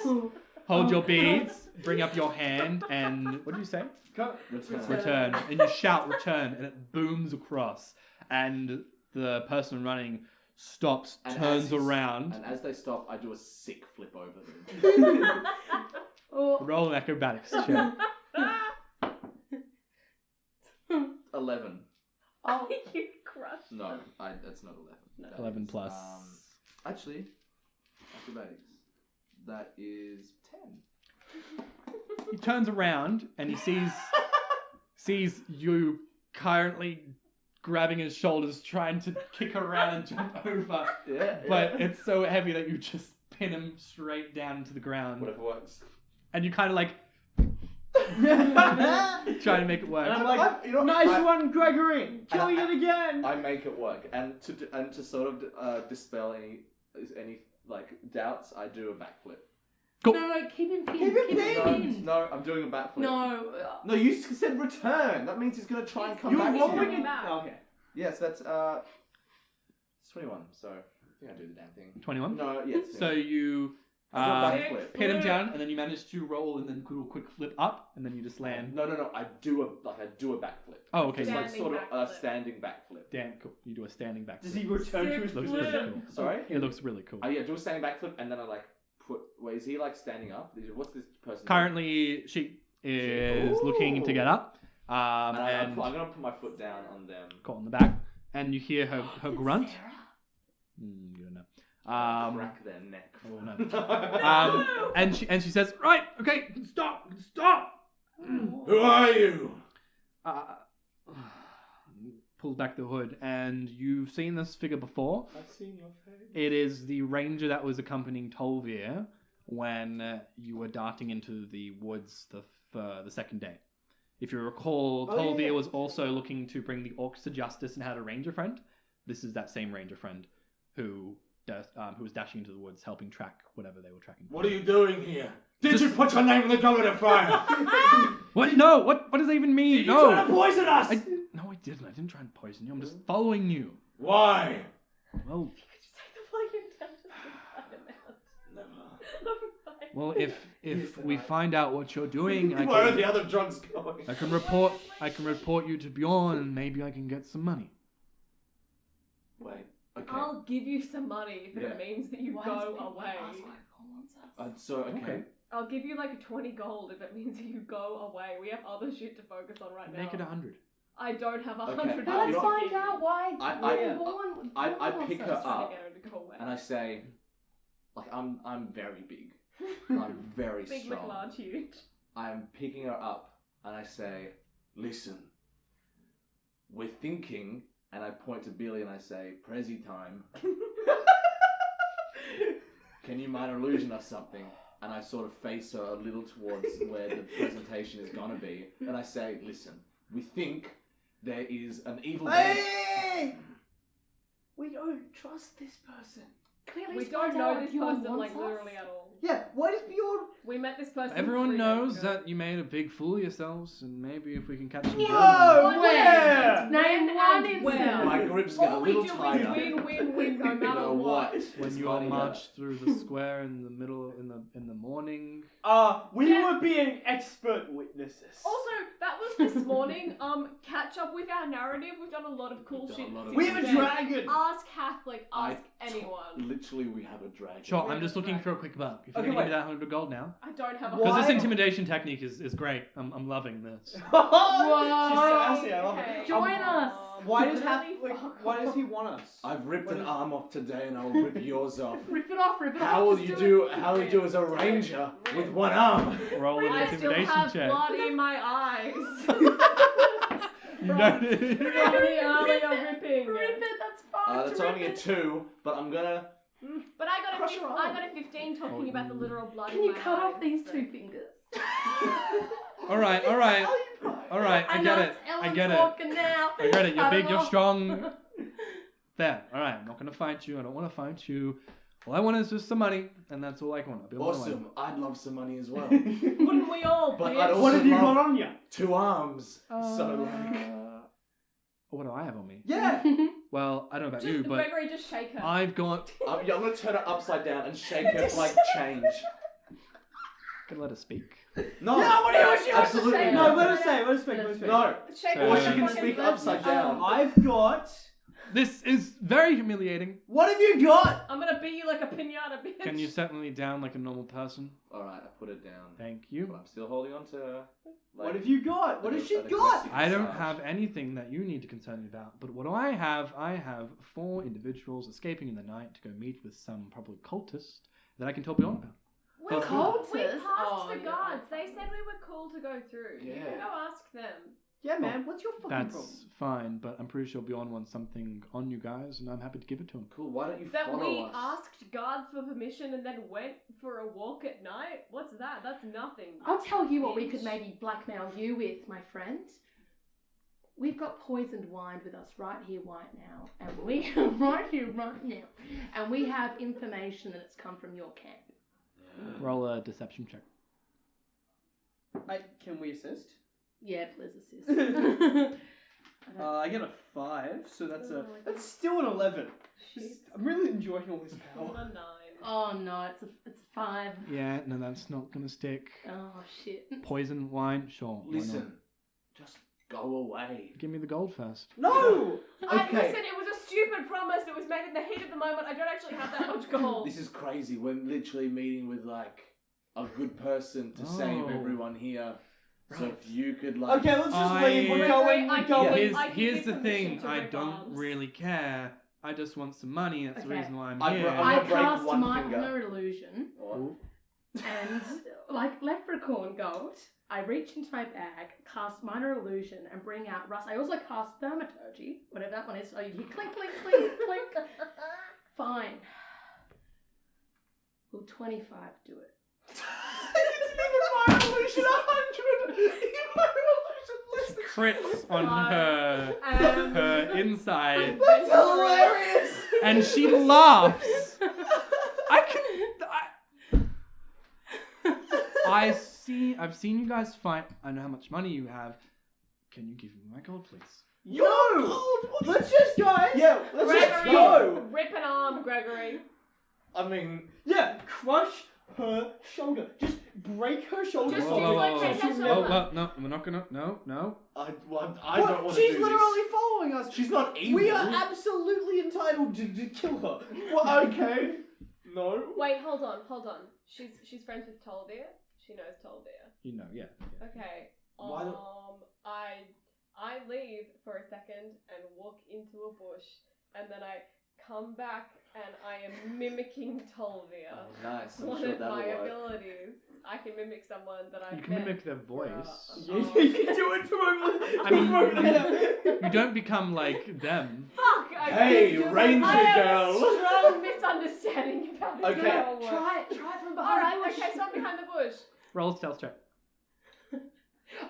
Hold your beads. Bring up your hand and what do you say? Return. And you shout return and it booms across and the person running stops, And turns as he's- around. And as they stop, I do a sick flip over them. Oh, Roll an acrobatics check. 11. oh, You crushed No, them. that's not 11. That 11 is, plus. Actually, acrobatics. That is 10. He turns around and he sees you currently grabbing his shoulders, trying to kick around and jump over. Yeah. But it's so heavy that you just pin him straight down into the ground. Whatever works. And you kind of like try to make it work. And I'm like, you know, nice I- one, Gregory! Killing it again! I make it work, and to sort of dispel any like doubts, I do a backflip. no, keep him pinned. Keep him pinned. No, I'm doing a backflip. No. No, you said return. That means he's gonna try and come You're back to rolling you. it back. Okay. Yes, that's it's 21. So I think I do the damn thing. 21. No, yes. So you I do a backflip. pin him down and then you manage to roll and then do a quick flip up and then you just land. No. I do a backflip. Oh, okay. It's So like Standing sort of a backflip. standing backflip. damn cool. You do a standing back. Does flip. he return to his Looks position? really cool. Sorry. It looks really cool. Yeah, do a standing backflip, and then I like put. Wait, is he like standing up? What's this person? doing? Currently, she is looking to get up. And And I'm gonna put my foot down on them. caught on the back, and you hear her grunt. You don't know. Crack their neck. Oh, no. And she says, right, okay, stop. Who are you? pulls back the hood, and you've seen this figure before. I've seen your face. It is the ranger that was accompanying Tolvir when you were darting into the woods the second day. If you recall, Tolvir was also looking to bring the orcs to justice and had a ranger friend. This is that same ranger friend who was dashing into the woods, helping track whatever they were tracking. What are you doing here? Did you put your name in the goblet of fire? What? No. What does that even mean? Did No. you try to poison us? No, I didn't. I didn't try and poison you. I'm just following you. Why? Well, Could you take the volume down just a slight amount? Never. well, if we find out what you're doing, Where are the other drugs going? I can report you to Bjorn, and maybe I can get some money. Wait. Okay. I'll give you some money if Yeah. it means that you Why go does people away. ask why Paul wants us? Okay. Okay. I'll give you like 20 gold if it means that you go away. We have other shit to focus on right now. Make it 100. I don't have Okay. 100. But let's You know- find out why I Born pick her us. up. Get her to go away. And I say, like, I'm very big. I'm very Big strong. McLarge huge. I'm picking her up and I say, listen, we're thinking, and I point to Billy and I say, Prezi time. Can you minor illusion us something? And I sort of face her a little towards where the presentation is gonna be. And I say, listen, we think there is an evil Hey! We don't trust this person. Clearly, We let's don't find know out this Bjorn person wants like us. literally at all. Yeah, why does Bjorn... We met this person. Everyone 3 days knows ago. that you made a big fool of yourselves, and maybe if we can catch some No! When? Where? Name When one and incident. where? My grip's get a All we little do tighter. is win, no You matter know what. what? when It's you all funny marched through the square in the middle in the morning. We Yeah. were being expert witnesses. Also, that was this morning. Catch up with our narrative. We've done a lot of cool We've done shit. a lot of- since We have a then. dragon! Ask Catholic. I Ask anyone. Literally, we have a dragon. Sure, Yeah, I'm just looking right. for a quick buck. If you're Okay, gonna give me wait. that 100 gold now, I don't have a. because this Why? intimidation technique is great. I'm loving this. Whoa! She's sassy, I love Okay. it. Join us. Why does Really? Fuck why does off. he want us? I've ripped What an is- arm off today, and I'll rip yours off. Rip it off, rip it How off. will just you it. do? How will you do as a ranger with one arm? Roll an I still intimidation have check. blood in my eyes. You know. From the earlier ripping. Rip it, that's fine. That's only a 2, but I'm gonna. But I got Crush your arm. I got a 15 talking about the literal blood Can in you my cut eyes. off these so- 2 fingers? All right. I get it. I get it. Talking now. I get it. You're Cut big. it You're off. strong. There. All right. I'm not gonna fight you. I don't want to fight you. All I want is just some money, and that's all I want. I'll be on my way. Awesome. I'd love some money as well. Wouldn't we all? But bitch? I'd also What have you love got on you? 2 arms. So like. What do I have on me? Yeah. Well, I don't know about you, Just, but Gregory, just shake her. I've got. I'm gonna turn it upside down and shake it like change. Can let her speak. No. Yeah, what do you want? Absolutely say? No, not. let us say, let us speak, let us speak. No. Shake So- her Or like she a can fucking speak lesbian. upside down. I've got... This is very humiliating. What have you got? I'm gonna beat you like a pinata, bitch. Can you set me down like a normal person? Alright, I put it down. Thank But you. I'm still holding on to her. What have you got? What has she an got? aggressive I don't massage. have anything that you need to concern me about. But what I have 4 individuals escaping in the night to go meet with some probably cultist that I can tell Beyond about. We, Cultists? we passed Oh, the yeah. guards. They said we were cool to go through. You Yeah. can go ask them. Yeah, man, what's your fucking That's problem? fine, but I'm pretty sure Beyond wants something on you guys, and I'm happy to give it to him. Cool, why don't you That follow we us? asked guards for permission and then went for a walk at night? What's that? That's nothing. I'll tell you what we Bitch. could maybe blackmail you with, my friend. We've got poisoned wine with us right here, right now, and we and we have information that it's come from your camp. Roll a deception check. Can we assist? Yeah, please assist. I get a 5, so that's Oh a... my That's God. still an 11. Shit. I'm really enjoying all this On power. a 9. Oh no, it's a 5. Yeah, no, that's not gonna stick. Oh shit. Poison wine, sure. why not? Listen, just go away. Give me the gold first. No! Okay. Listen, it was a stupid promise. It was made in the heat of the moment. I don't actually have that much gold. This is crazy. We're literally meeting with like a good person to save Oh. everyone here. So Right. if you could like... Okay, let's just I- leave. We're Wait, going, wait, I we're can going. wait. Here's, give here's the permission thing, to I rip don't arms. really care. I just want some money, that's the Okay. reason why I'm I here. brought- I'm I gonna break cast one minor finger. illusion, Or- And like Leprechaun Gold, I reach into my bag, cast Minor Illusion, and bring out Rust. I also cast Thaumaturgy, whatever that one is. So you hear clink, clink, clink, clink. Fine. Will 25 do it? Minor Illusion 100. Crits on her inside, That's hilarious. and she laughs. I've seen you guys fight. I know how much money you have. Can you give me my gold, please? Yo! Let's just go. Yeah, let's just Gregory, go. rip an arm, Gregory. I mean, Yeah, crush her shoulder. Just break her shoulder. Just so dislocate she'll her never- shoulder. well, no, we're not gonna. No. I don't want to What? do She's this. literally following us. She's not evil. We are absolutely entitled to kill her. Well, okay. No. Wait, hold on. She's friends with Tolvir. She knows Tolvir. You know, yeah. Okay. Why the- I leave for a second and walk into a bush, and then I come back and I am mimicking Tolvir. Oh, nice. I'm One sure of that'll my work. abilities. I can mimic someone that I've You can met mimic their for, voice. You can do it from I mean, you don't become like them. Fuck! I Hey, did do it. Ranger I have girl. a strong misunderstanding about how Okay. it works. Try it from behind. Alright, okay, so I'm behind the bush. Roll a stealth check.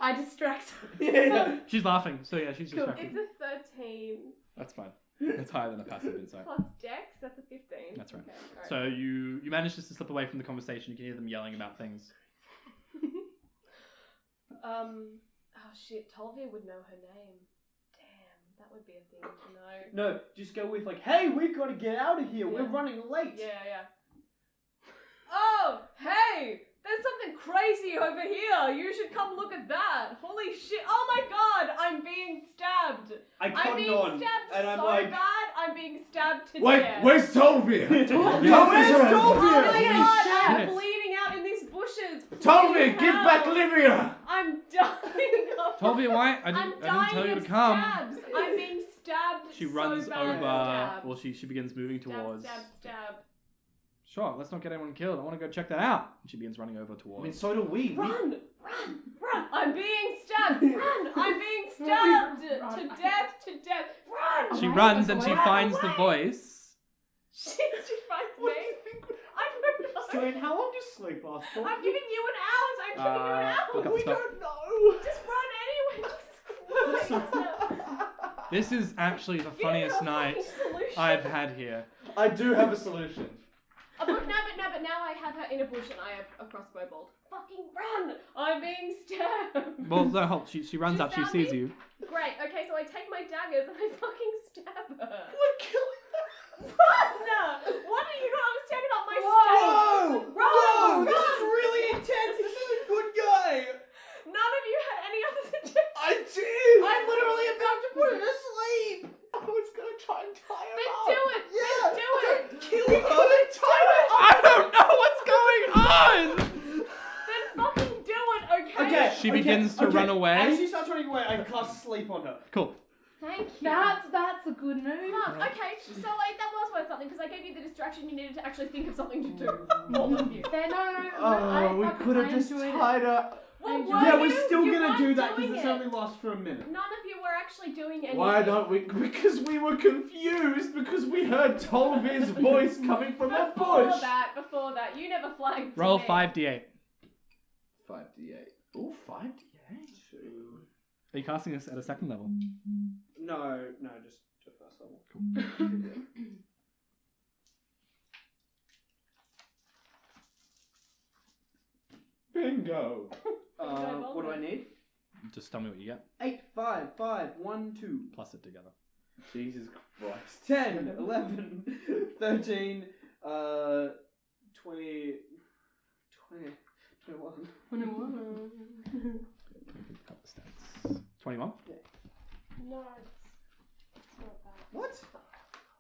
I distract her. Yeah. She's laughing, so yeah, she's distracted. It's a 13 That's fine. That's higher than a passive insight. plus dex, that's a 15. That's right. Okay, alright. So you manage just to slip away from the conversation. You can hear them yelling about things. Oh shit, Tolvir would know her name. Damn, that would be a thing to know. No, just go with like, hey, we gotta get out of here. We're Yeah. running late. Yeah. Oh, hey! There's something crazy over here. You should come look at that. Holy shit. Oh my god, I'm being stabbed. I I'm come being on, stabbed and I'm so like, bad, I'm being stabbed to Wait, death. where's Tolvir? Where's Oh Tolvir? my Holy god, shit. I'm shit. bleeding out in these bushes. Please Tolvir, give help. back Livia. I'm dying of Tolvir, why? I I'm didn't dying tell you of to come. stabs. I'm being stabbed. She so runs bad. over. Stabs. Well, she begins moving towards. Stab. Sure, let's not get anyone killed. I want to go check that out. And she begins running over I mean, towards. so do we. Run! I'm being stabbed! Run! I'm being stabbed! Run. To death! Run! She Away, runs and she away, finds the away. voice. She finds me. I don't know. Joanne, how long does sleep last for? I'm giving you an out! I'm giving you an look out! up We spell. don't know. Just run anyway! Jesus Christ! This is actually the funniest night I've had here. I do have a solution. But now I have her in a bush and I have a crossbow bolt. Fucking run! I'm being stabbed! Well, no, hold. She runs She up. She found sees me? you. Great, okay, so I take my daggers and I fucking stab her. We're killing her. Run! What do you not understand about my Whoa! stage? Whoa! Run! This is really intense. This is a good guy. None of you had any other suggestions. I did. I'm literally about to put her to sleep. I was gonna try and tie her Then up. do it! Yeah. Then do it! Kill her. Tie her up. I don't know what's going on. Then fucking do it, okay? Okay. She begins to run away. As she starts running away, I cast sleep on her. Cool. Thank you. That's a good move. Fuck, okay, so like that was worth something because I gave you the distraction you needed to actually think of something to do. All of you. There, no. Oh, we could have just tied her. Well, Yeah, were Yeah, we're you? still You gonna weren't do that doing because this it. only lasts for a minute. None of you were actually doing anything. Why don't we? Because we were confused because we heard Tolvir's voice coming from a bush. Before that, you never flagged. Roll me. 5d8. 5d8. Oh, 5d8. Are you casting this at a second level? No, just first level. Bingo. What do I need? Just tell me what you get. 8, 5, 5, 1, 2. Plus it together. Jesus Christ. 10, 11, 13, 20, 21. Cut the stats. 21. No, it's not that. What?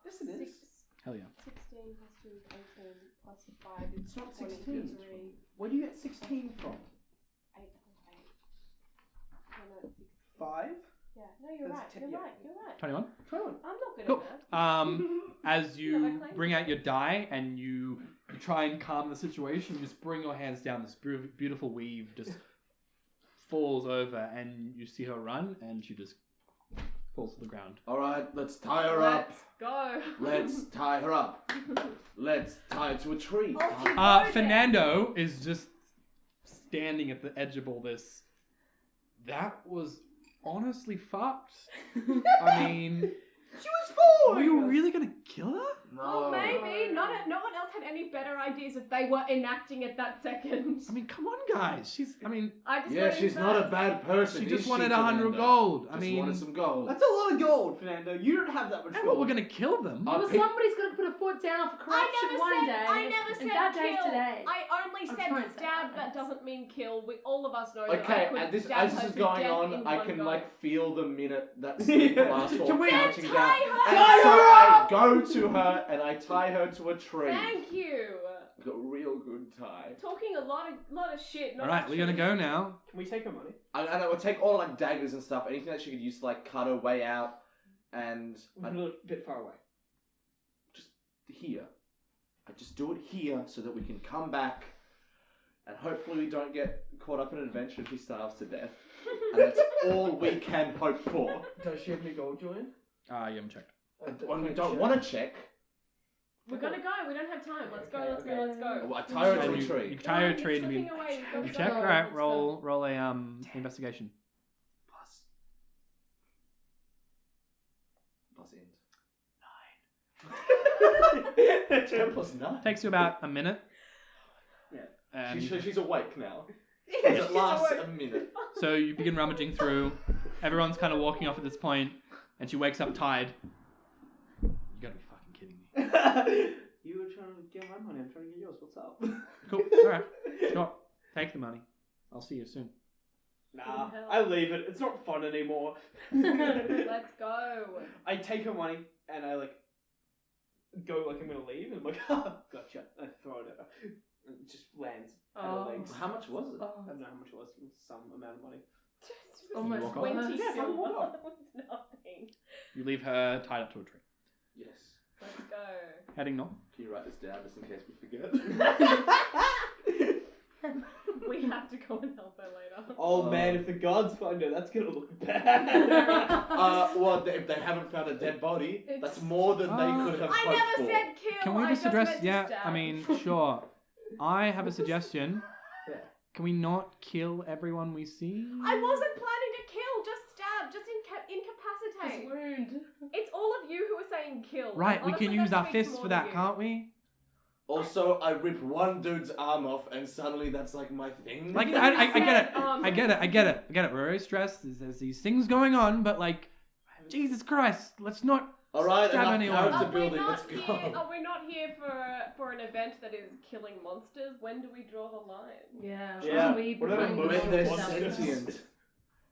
Yes, it is. Hell yeah. 16 plus 2 is 18 plus 5 is It's not 16. 23. Where do you get 16 from? 8 plus 8. No, it's 6. 5? Yeah, no, you're That's right. 10, You're yeah. right. You're right. 21. 21. I'm not good Cool. at that. As Never you claimed bring out your die and you You try and calm the situation. You just bring your hands down. This beautiful weave just falls over, and you see her run, and she just falls to the ground. All right, let's tie her up. Let's go. Let's tie her up. Let's tie her to a tree. Fernando is just standing at the edge of all this. That was honestly fucked. I mean, She was 4! were you really gonna kill her? Oh, maybe. No one else had any better ideas if they were enacting it that second. I mean, come on, guys. I just Yeah, got she's not a bad person. She is just wanted she, 100 Fernando? gold. I Just mean, wanted some gold. That's a lot of gold, Fernando. You don't have that much and gold. what, we're gonna kill them? I Well, pick- somebody's got to put a foot down for corruption one day. I never and said that kill. day's today. I only I'm said trying to say stab. that. That doesn't mean kill. All of us know that I Okay, could and stab as her this is to going death on, in I one can go. like feel the minute that sleep lasts while Can we counting tie down. her? And Tie so her I up! go to her and I tie her to a tree. Thank you. Got a real good tie. Talking a lot of shit. Not Alright, we're gonna go now. Can we take her money? And I would take all like daggers and stuff, anything that she could use to like cut her way out, and We're a little bit far away. just here. I just do it here so that we can come back, and hopefully we don't get caught up in an adventure if he starves to death. And that's all we can hope for. Does she have any gold, Julian? You haven't checked. When we don't want to check, We're gonna go. We don't have time. Let's go. Okay, Let's okay. go. Let's go. well, I tie her to And a you tree. tie her No, a tree you're and slipping away. We've got you to check. go. Alright, Let's roll a investigation. Plus end. 10 10 plus 9. Takes you about a minute. Yeah. And She's awake now. Yeah, It lasts a minute. so you begin rummaging through. Everyone's kind of walking off at this point, and she wakes up tired. You gotta be fucking kidding me. You were trying to get my money, I'm trying to get yours. What's up? Cool. Alright. Sure. Take the money. I'll see you soon. Nah, I leave it. It's not fun anymore. Let's go. I take her money and I like go like I'm gonna leave and I'm like, gotcha. I throw it at her. And it just lands at her legs. How much was it? I don't know how much it was. It was some amount of money. Almost walk off? 20 Yeah, silver. walk off. That was nothing. You leave her tied up to a tree. Yes. Let's go. Heading north. Can you write this down just in case we forget? We have to go and help her later. Oh man, if the gods find her, that's gonna look bad. Well, if they haven't found a dead body, that's more than they could have I hoped never for. said kill. Can we I just just address? meant to Yeah, stab. I mean, sure. I have a suggestion. Yeah. Can we not kill everyone we see? I wasn't planning to kill. Just stab. Just incapacitate. wound. It's all of you who are saying kill. Right, And we can honestly, use that our speaks fists more for to that, you. can't we? Also, I rip one dude's arm off, and suddenly that's like my thing. Like, I get it. Um, I get it. We're very stressed. There's these things going on, but like, Jesus Christ, let's not. All right, Stab enough anyone. character Are we building. not Let's here? go. Are we not here for an event that is killing monsters? When do we draw the line? Yeah. Yeah. We What about When they're Monsters. sentient.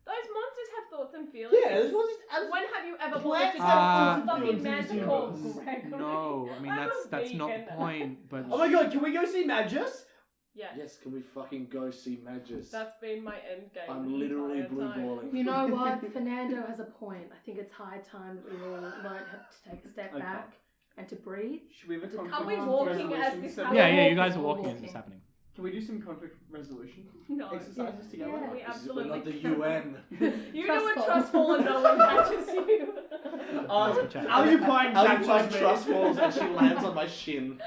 Those monsters have thoughts and feelings. Yeah, this was When have you ever Plants wanted to have have thoughts fucking and manticore? feelings. Gregory? No, I mean I'm a that's not the vegan. point. But Oh my god, can we go see Magus? Yes. Yes, can we fucking go see Magus? That's been my end game. I'm the literally entire blue time. balling. You know what? Fernando has a point. I think it's high time that we all learn to take a step Okay. back and to breathe. Should we have a conflict Are we Come on, walking as resolution this? session? yeah, you guys are We're walking as walking. it's happening. Can we do some conflict resolution No. exercises together? Yeah. We We're absolutely not the can't. UN. You Trust do a fall. trust fall and no one catches you. Are you playing Are catch you playing with me? trust falls and she lands on my shin?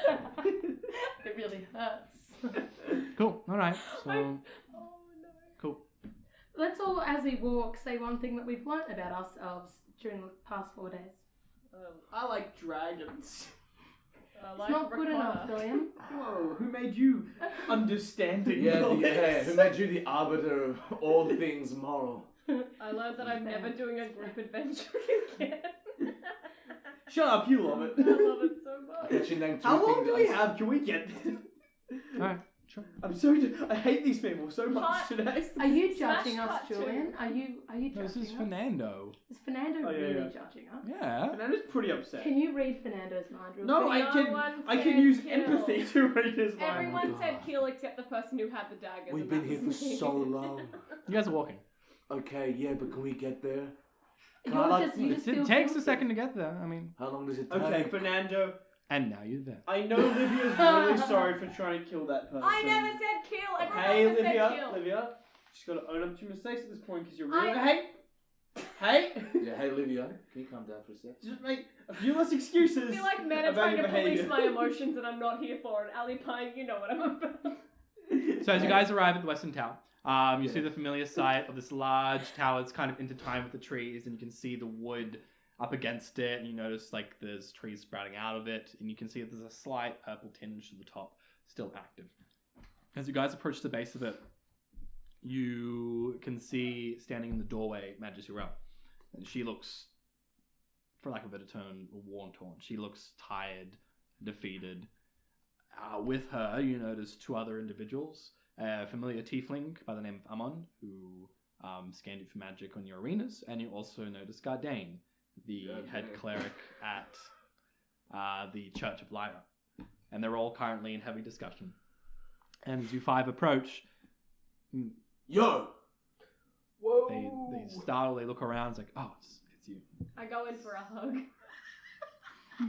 It really hurts. Cool. All right. So Oh no. cool. Let's all, as we walk, say one thing that we've learnt about ourselves during the past 4 days. I like dragons. It's not good enough, William. Whoa, who made you understanding? Yeah, William? who made you the arbiter of all things moral? I learned that I'm never doing a group adventure again. Shut up, you love it. I love it so I much. bet you named two How long things do we I- have? Can we get this? All right. Sure. I'm so. I hate these people so much Cut. today. Are you Smash judging us, cut too. Julian? Are you judging This is us? Fernando. Is Fernando Oh, yeah, really yeah. judging us? Yeah. Fernando's pretty upset. Can you read Fernando's mind real No, quick? I can said use kill. empathy to read his mind. Everyone God. said kill except the person who had the daggers. We've and been that here for was me. so long. You guys are walking. Okay, yeah, but can we get there? You're Can I, just, you just It feel takes a guilty. second to get there. I mean, How long does it take? Okay, Fernando. And now you're there. I know Livia's really sorry for trying to kill that person. I never said kill. Everyone Hey, else has Livia, said kill. Livia. She's got to own up to your mistakes at this point because you're really... Hey! Yeah, hey, Livia, can you calm down for a sec? Just make a few less excuses. I feel like men are about trying your to police behaviour. my emotions and I'm not here for it. Ali Pine, you know what I'm about. So as you guys arrive at the Western Tower, you see the familiar sight of this large tower that's kind of intertwined with the trees, and you can see the wood up against it, and you notice like there's trees sprouting out of it, and you can see that there's a slight purple tinge to the top, still active. As you guys approach the base of it, you can see standing in the doorway Majesty Rel. And she looks, for lack of a better term, worn-torn. She looks tired, defeated. With her, you notice two other individuals. A familiar tiefling by the name of Amon, who scanned you for magic on your arenas. And you also notice Gardain, the head cleric at the Church of Lyra. And they're all currently in heavy discussion. And as you five approach, Yo! Whoa! they startle, they look around, it's like, oh, it's you. I go in for a hug.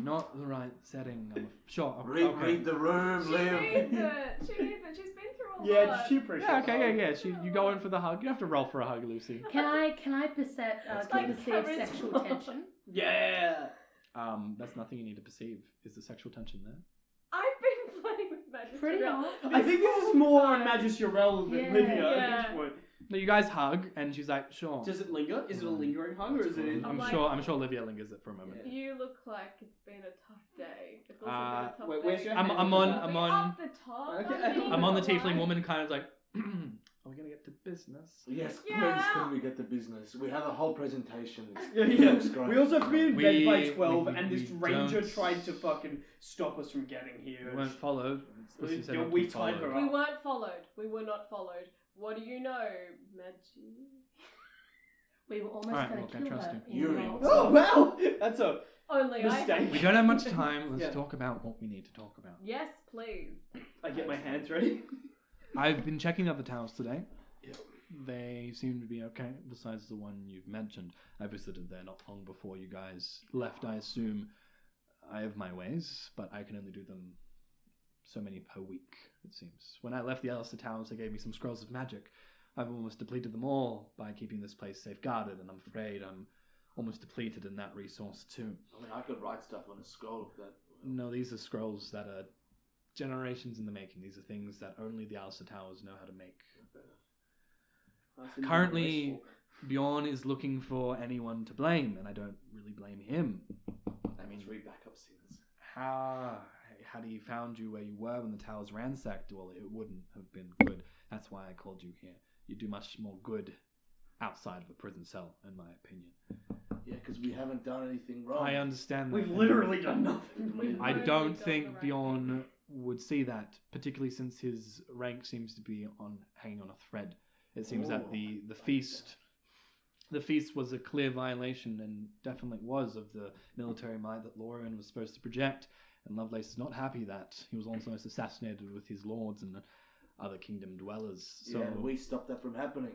Not the right setting, I'm sure. Read the room, She Liv. needs it. She needs it. She's been through a Yeah, lot. she appreciates Yeah, okay, it. yeah. You go in for the hug. You don't have to roll for a hug, Lucy. Can I perceive charisma. sexual tension? Yeah! That's nothing you need to perceive. Is the sexual tension there? I've been playing with magic. Pretty for hard. I think this is more on Majesty Rel than Yeah. Livia at Yeah. this point. No, you guys hug, and she's like, sure. Does it linger? Is it a lingering hug, or is it... I'm like- I'm sure Olivia lingers it for a moment. You look like it's been a tough day. It's also Uh, been a tough wait, day. where's your I'm hand? on- Are we I'm on- up the top. Okay. I mean, I'm on the alright. tiefling woman, kind of like, are we gonna get to business? Yes, Yeah. please, can we get to business? We have a whole presentation. Yeah, It yeah. looks great. We also have to be in bed by 12, we- and this we ranger don't- tried to fucking stop us from getting here. We weren't followed. Lucy said not to We be tied her followed. up. We weren't followed. We were not followed. What do you know, Maggie? We were almost Alright, going look, to I kill trust her. you. in Yuri. the Oh, wow! That's a Only mistake. We don't have much time. Let's Yeah. talk about what we need to talk about. Yes, please. I get my hands ready. I've been checking other towers today. Yep. They seem to be okay, besides the one you've mentioned. I visited there not long before you guys left. I assume I have my ways, but I can only do them so many per week, it seems. When I left the Alistair Towers, they gave me some scrolls of magic. I've almost depleted them all by keeping this place safeguarded, and I'm afraid I'm almost depleted in that resource too. I mean, I could write stuff on a scroll if that. No, these are scrolls that are generations in the making. These are things that only the Alistair Towers know how to make. Currently, Bjorn is looking for anyone to blame, and I don't really blame him. I mean, Three backup singers. had he found you where you were when the towers ransacked, well, it wouldn't have been good. That's why I called you here. You do much more good outside of a prison cell, in my opinion. Yeah, because we haven't done anything wrong. I understand that. We've literally done nothing. We've I literally don't done think the right Bjorn thing. would see that, particularly since his rank seems to be hanging on a thread. It seems that the feast was a clear violation, and definitely was, of the military might that Lorian was supposed to project. And Lovelace is not happy that he was almost assassinated with his lords and other kingdom dwellers. So Yeah, we stopped that from happening.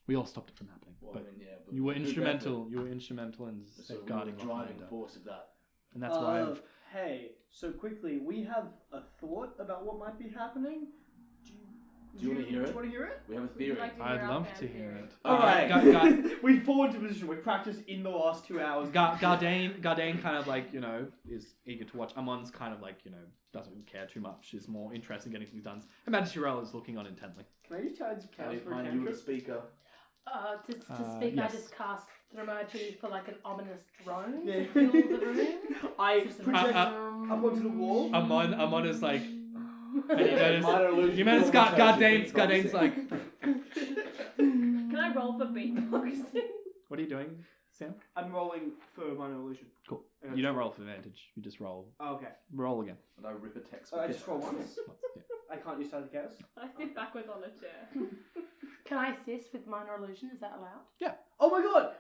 we all stopped it from happening. Well, but I mean, yeah, but you were who instrumental. You were instrumental in So we were safeguarding the driving Lochlander. force of that. And that's why I've Hey, so quickly, we have a thought about what might be happening. Do you want to hear Do it? you want to hear it? We have a Would theory. you like to I'd hear our love fan to hear theory? it. Alright. We fall into position. We practiced in the last 2 hours. Gardain kind of like, is eager to watch. Amon's kind of like, doesn't care too much, is more interested in getting things done. And Majesty Rel is looking on intently. Can I use Tides of Chaos for a You were the cantrip? speaker. To speak, yes. I just cast Dramaturgy for like an ominous drone Yeah. to fill the room. I Just a- project up onto the wall. Amon is like, and you notice, Minor illusion. you notice Gardain's like, Can I roll for beatboxing? what are you doing, Sam? I'm rolling for minor illusion. Cool. Okay. You don't roll for advantage. You just roll. Oh, okay. Roll again. And I rip a text. I just roll once. Yeah. I can't use Tides of Chaos. I sit backwards on a chair. Can I assist with minor illusion? Is that allowed? Oh my god!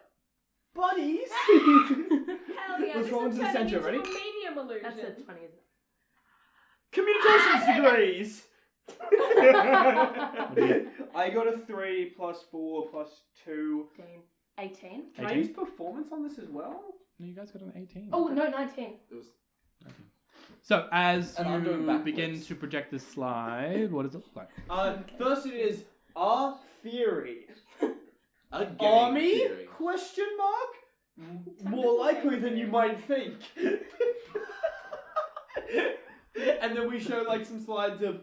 Buddies! Hell yeah, Let's this roll is into the turning center, into ready? a medium illusion. That's a 20, isn't Communications degrees! What do you get? I got a 3 plus 4 plus 2. it? 18. Can I 18? use performance on this as well? No, you guys got an 18. Oh, no, 19. It was So as And I'm going you backwards. begin to project this slide, what does it look like? First it is our theory. A game Army? theory. Question mark? More likely than you might think. And then we show like some slides of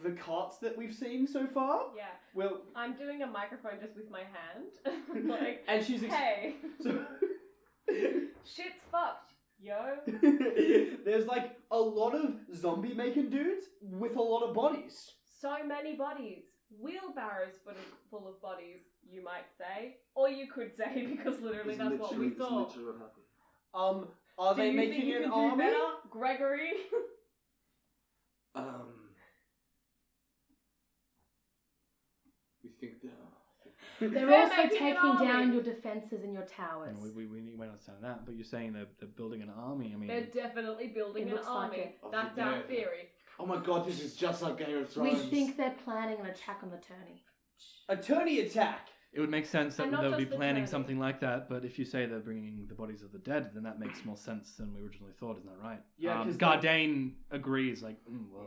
the carts that we've seen so far. Yeah. Well, I'm doing a microphone just with my hand. Like, and she's hey, so shit's fucked, yo. there's like a lot of zombie making dudes with a lot of bodies. So many bodies. Wheelbarrows full of bodies, you might say. Or you could say, because literally that's what we saw. Literally what happened. Are Do they you making think you an can army? do better, Gregory? We think that. They're They're also making an taking down army. your defenses and your towers. And we understand that, but you're saying they're building an army. I mean, They're definitely building It an looks like army. it. That's Yeah. our theory. Oh my god, this is just like Game of We Thrones. think they're planning an attack on the tourney. A tourney attack. it would make sense that And not they would be just the planning journey. something like that. But if you say they're bringing the bodies of the dead, then that makes more sense than we originally thought. Isn't that right? Yeah, 'cause Gardane agrees. Like, well,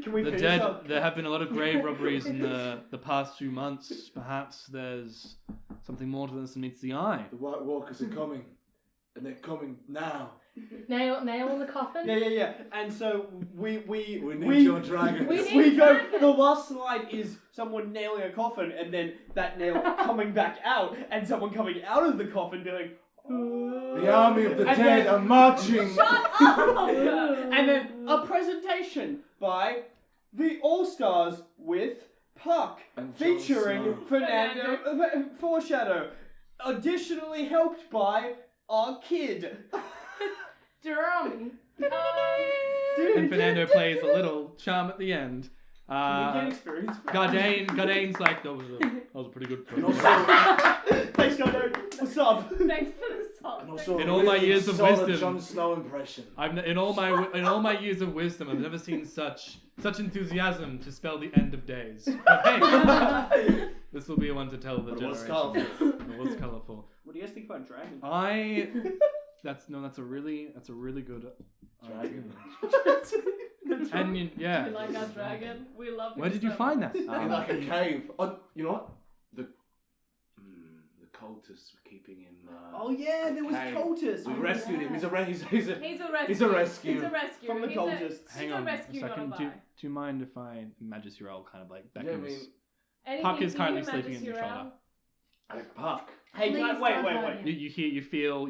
Can we the finish dead. up? There have been a lot of grave robberies in the past few months. Perhaps there's something more to this than meets the eye. The White Walkers are coming. And they're coming now. Nail in the coffin? Yeah. And so we need your dragon. We need we go. dragons. The last slide is someone nailing a coffin, and then that nail coming back out, and someone coming out of the coffin doing. The army of the And dead then- are marching. Shut up! And then a presentation by the All Stars with Puck, And Jon featuring Snow. Fernando Foreshadow, additionally helped by our kid. Jerome. And Fernando plays a little charm at the end. Can we get experience? Gardane's like, that was a pretty good. And also, Thanks, Godo. What's up? Thanks for the song. and also In a all my really years of solid wisdom. Jon Snow impression. In all my years of wisdom, I've never seen such enthusiasm to spell the end of days. But hey, this will be one to tell the But it was generation. colourful. It was colourful. What do you guys think about Dragon? That's a really good Dragon. And We like our dragon. We love him where did you so find much. that? In like a cave. Oh, you know what? The cultists were keeping him. Oh yeah, there was cave. cultists. We rescued him. He's a He's a rescue. He's a rescue. He's a rescue. From the He's cultists. Hang he's on a a rescue, second. not Do a buy. you mind if I Majesty Roll kind of like Yeah, I beckons? mean, Anything Puck is for currently you, sleeping in your Majesty shoulder. like Puck. Hey, can I, Please wait. don't hurt him.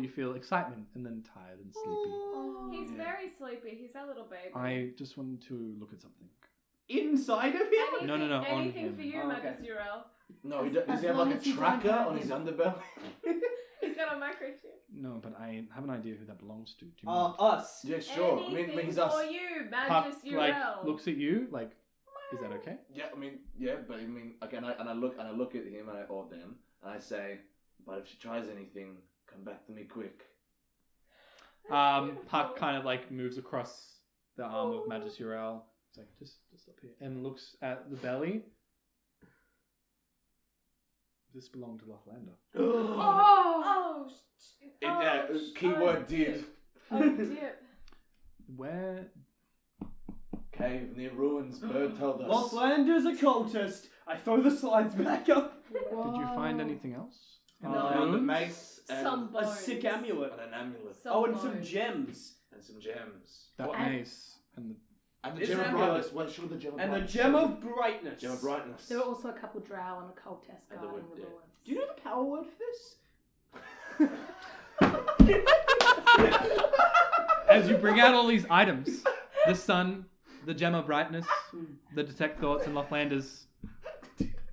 You feel excitement and then tired and sleepy. He's Yeah. very sleepy. He's our little baby. I just wanted to look at something. Inside of him? Anything, No, on Anything him. for you, Oh, okay. Majesty Rel. No, As does he have long like a as you don't tracker hurt on his him. underbelly? He's got a microchip. No, but I have an idea who that belongs to. Do you mind? Us. Yeah, sure. I Anything mean, he's us. for you, Puck Majesty like Rel. looks at you like, is that okay? Yeah, I mean, yeah, but I mean, again, I look at him or them, and I say, but if she tries anything, come back to me quick. Puck kind of like moves across the arm of Majesty Rel. It's like just up here and looks at the belly. This belonged to Lothlander. Oh, Keyword did. dip. Oh, dip. Where? Cave near ruins. Bird told us. Lothlander's a cultist. I throw the slides back up. Did you find anything else? In No. the Found a ruins? mace and, Some A bones. sick amulet. and an amulet Oh, and some bones. gems. and some gems. That What? mace and And the It's gem an of amulet. brightness. Well, show the gem of And the brightness. gem of brightness. Gem of brightness. There were also a couple drow and a cultist And the guarding wood the dead. ruins. Do you know the power word for this? as you bring out all these items, the sun, the gem of brightness, the detect thoughts, and Lothlander's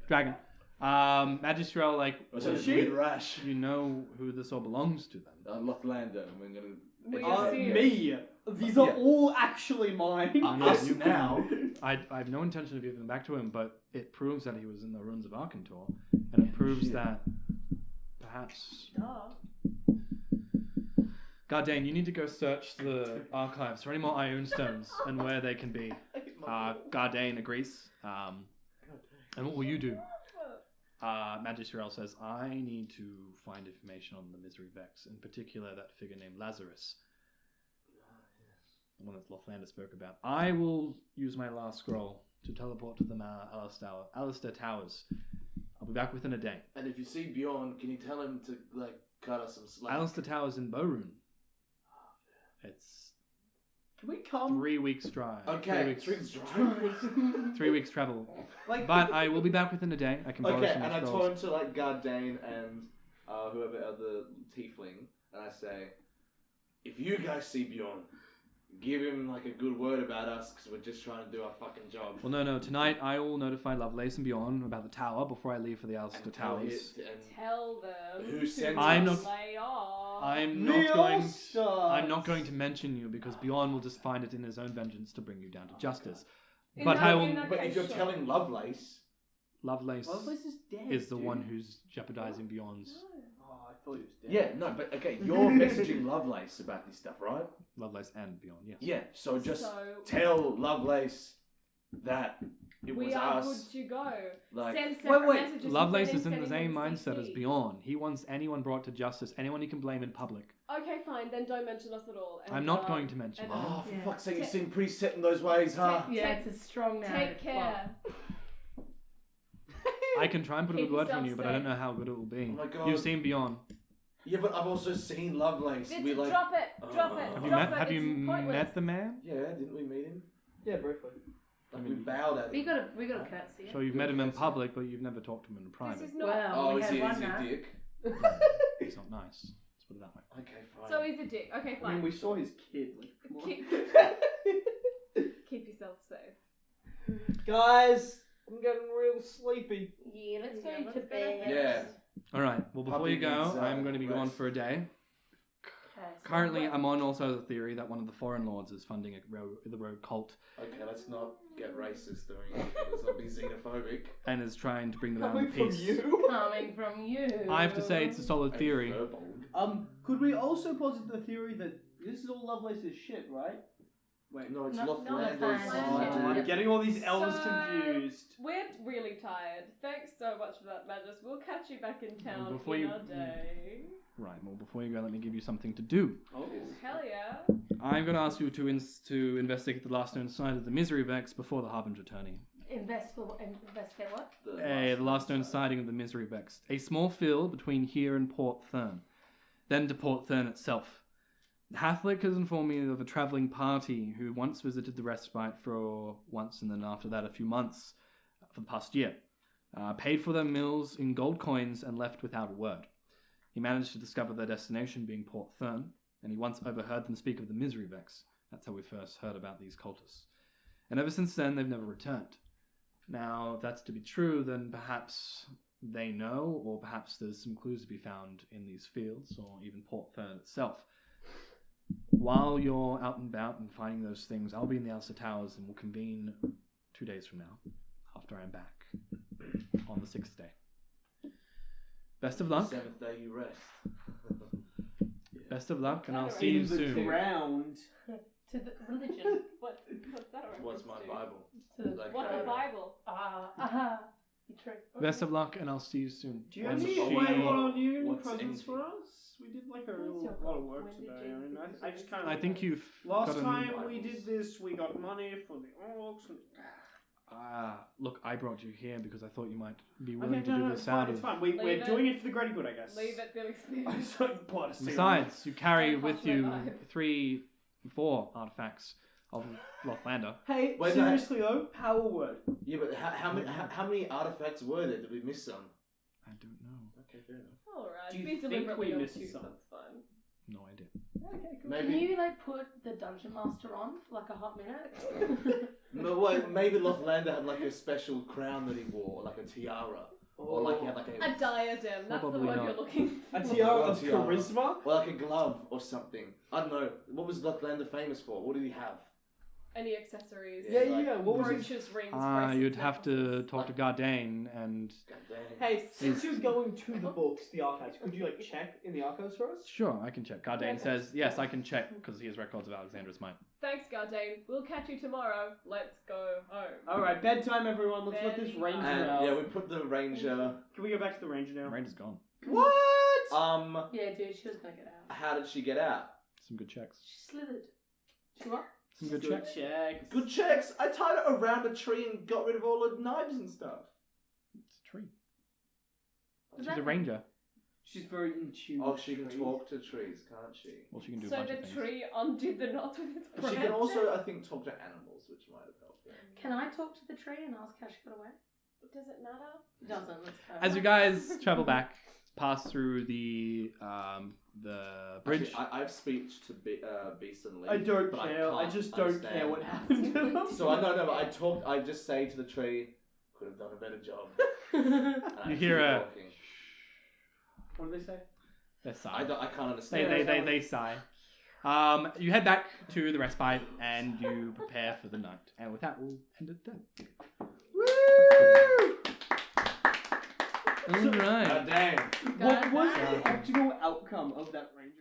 dragon. Majesty Rel, like, Was So it a she- weird rash? you know who this all belongs to then. Lothlander. We're gonna. We educate see him. Me. These are Yeah. all actually mine. Us you can- now. I have no intention of giving them back to him, but it proves that he was in the ruins of Arkantor, and it proves Shit. that perhaps Duh. Gardane, you need to go search the archives for any more Ione stones and where they can be. Gardane agrees. And what will you do? Majesty Rel says, I need to find information on the Misery Vex, in particular that figure named Lazarus. the one that Lothlander spoke about. I will use my last scroll to teleport to the Alistair Towers. I'll be back within a day. And if you see Bjorn, can you tell him to cut us some slack? Alistair Towers in Borun. It's Can we come? 3 weeks drive. Okay, 3 weeks. 3 weeks drive. 3 weeks travel. But I will be back within a day. I can borrow Okay, some and I scrolls. turn to Gardane and whoever other tiefling, and I say, If you guys see Bjorn, give him a good word about us because we're just trying to do our fucking job. Well, no. Tonight I will notify Lovelace and Bjorn about the tower before I leave for the Alistair And tell Towers. Tell them Who to sent I'm us? lay off. I'm not going to mention you because Bjorn will just find it in his own vengeance to bring you down to justice. In But that- I in will. that But case, if you're sure. telling Lovelace, Lovelace Lovelace is dead. is the dude. one who's jeopardizing Bjorn's. Oh, I thought he was dead. yeah, no, but okay, you're messaging Lovelace about this stuff, right? Lovelace and Bjorn, yes. Yeah, so just So tell Lovelace that it we was are us. good to go. Like, Send separate wait. messages. Lovelace instead is in the of same sending mindset them as CC. Bjorn. He wants anyone brought to justice, anyone he can blame in public. Okay, fine. Then don't mention us at all. And, I'm not going to mention and- you. oh, for Yeah. fuck's sake, you Ta- seem pretty set in those ways, huh? Yeah, it's a strong narrative. Take care. I can try and put a Keep good word from yourself you, but I don't safe. know how good it will be. Oh my God. You've seen Bjorn. Yeah, but I've also seen Lovelace. Just We like, drop it. Drop it. Have you drop met? it. Have you It's pointless. met the man? yeah, didn't we meet him? Yeah, briefly. Like, we bowed at We him. got a curtsy. So you've met him in public, but you've never talked to him in This private. is not. Well, Oh, we is had he one a night. dick? He's not nice. Let's put it that way. Okay, fine. So he's a dick. Okay, I fine. mean, we saw his kid. Like, come on. Keep yourself safe. Guys, I'm getting real sleepy. Yeah, let's go Yeah, to let's go to bed. bed. Yeah. All right. Well, before Puppy you go, needs, I'm going to be gone rest. for a day. Okay, so Currently, I'm on also the theory that one of the foreign lords is funding the rogue cult Okay, let's not get racist doing it. Let's not be xenophobic. and is trying to bring them out Coming in from peace. you. coming from you. I have to say it's a solid theory. Could we also posit the theory that this is all Lovelace's shit, right? Wait. No, it's No, Lothlander's. no, it's fine. Oh, I'm getting all these elves So- confused. We're really tired. Thanks so much for that, Magus. We'll catch you back in town Before in you- a day. Right. Well, before you go, let me give you something to do. Oh. Hell yeah. I'm going to ask you to investigate the last known site of the Misery Vex before the Harbinger Tourney. Investigate what? The last known sighting of the Misery Vex. A small field between here and Port Thurn. Then to Port Thurn itself. Hathlick has informed me of a travelling party who once visited the respite for once and then after that a few months for the past year. Paid for their meals in gold coins and left without a word. He managed to discover their destination being Port Thurn, and he once overheard them speak of the Misery Vex. That's how we first heard about these cultists. And ever since then, they've never returned. Now, if that's to be true, then perhaps they know, or perhaps there's some clues to be found in these fields, or even Port Thurn itself. While you're out and about and finding those things, I'll be in the Alistair Towers and we'll convene 2 days from now, after I'm back, on the 6th day. Best of luck. 7th day you rest. Best of luck, and I'll What's see you In the soon. ground. To the religion. What's that a What's reference my to? Bible? To Like, What's a Bible? True. Best of luck, and I'll see you soon. Do you What's have any she- way on you what's presents anything? for us? We did like a What's your lot of goal? work When did today. you I mean, think I just kind of. I think you've Last gotten... time we did this, we got money for the orcs. And... Look, I brought you here because I thought you might be Okay, willing to no, do it's this fine. out It's of... fine. Leave We're it. doing it for the greater good, I guess. Leave it, Billy I Spears. saw blood steam. Besides, you carry Don't with touch my you vibe. 4 artifacts of Lothlander. Hey, Wait, seriously though, power word. Yeah, but how many artifacts were there? Did we miss some? I don't know. Okay, fair enough. Alright, Do you be think deliberately we obtuse, missed some? that's fine. No idea. Okay, cool. Maybe. Can you put the dungeon master on for a hot minute? No, wait, maybe Lothlander had a special crown that he wore, like a tiara, or he had A diadem, that's Probably the word not. you're looking for. A tiara of Tiara. charisma. or a glove or something. I don't know. What was Lothlander famous for? What did he have? Any accessories? Yeah. What was it? Brooches, rings, You'd bracelets, have to necklaces. talk to Gardane and... God damn. Hey, since you're going to the books, the archives, could you check in the archives for us? Sure, I can check. Gardane says, yes, I can check because he has records of Alexandra's might. Thanks, Gardane. We'll catch you tomorrow. Let's go home. All right, bedtime, everyone. Let's let this Very ranger And out. yeah, we put the ranger. Can we go back to the ranger now? Ranger's gone. What? Yeah, dude, she was gonna get out. How did she get out? Some good checks. She slithered. She what? Some good checks. checks. Good checks. I tied it around a tree and got rid of all the knives and stuff. It's a tree. Does She's that a ranger. She's very in tune. Oh, with she can trees. talk to trees, can't she? Well, she can do a So bunch the of things. tree undid the knot with its And branches. she can also, I think, talk to animals, which might have helped. Yeah. Can I talk to the tree and ask how she got away? Does it matter? Doesn't. Let's go. As you guys travel back, pass through the bridge. Actually, I have speech to Beast and Leaf. I don't but care. I can't just don't understand. care what happened to them. So I know, but I just say to the tree, could have done a better job. And I You keep hear a- walking. What do they say? They sigh. I can't understand. They sigh. You head back to the respite and you prepare for the night. And with that, we'll end it there. All right. God damn. What was the actual outcome of that ranger?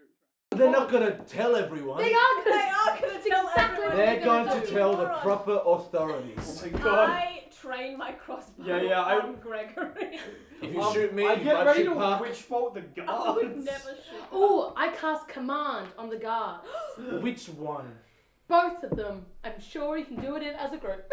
They're not gonna tell everyone. They are They gonna. are going to tell exactly everyone. They're They're going gonna to do tell the moron. proper authorities. Oh my god. I train my crossbow Yeah, I- on Gregory. If you shoot me, I you get might ready shoot to Park. witch bolt the I guards. would never shoot. Oh, I cast command on the guards. Which one? Both of them. I'm sure you can do it as a group.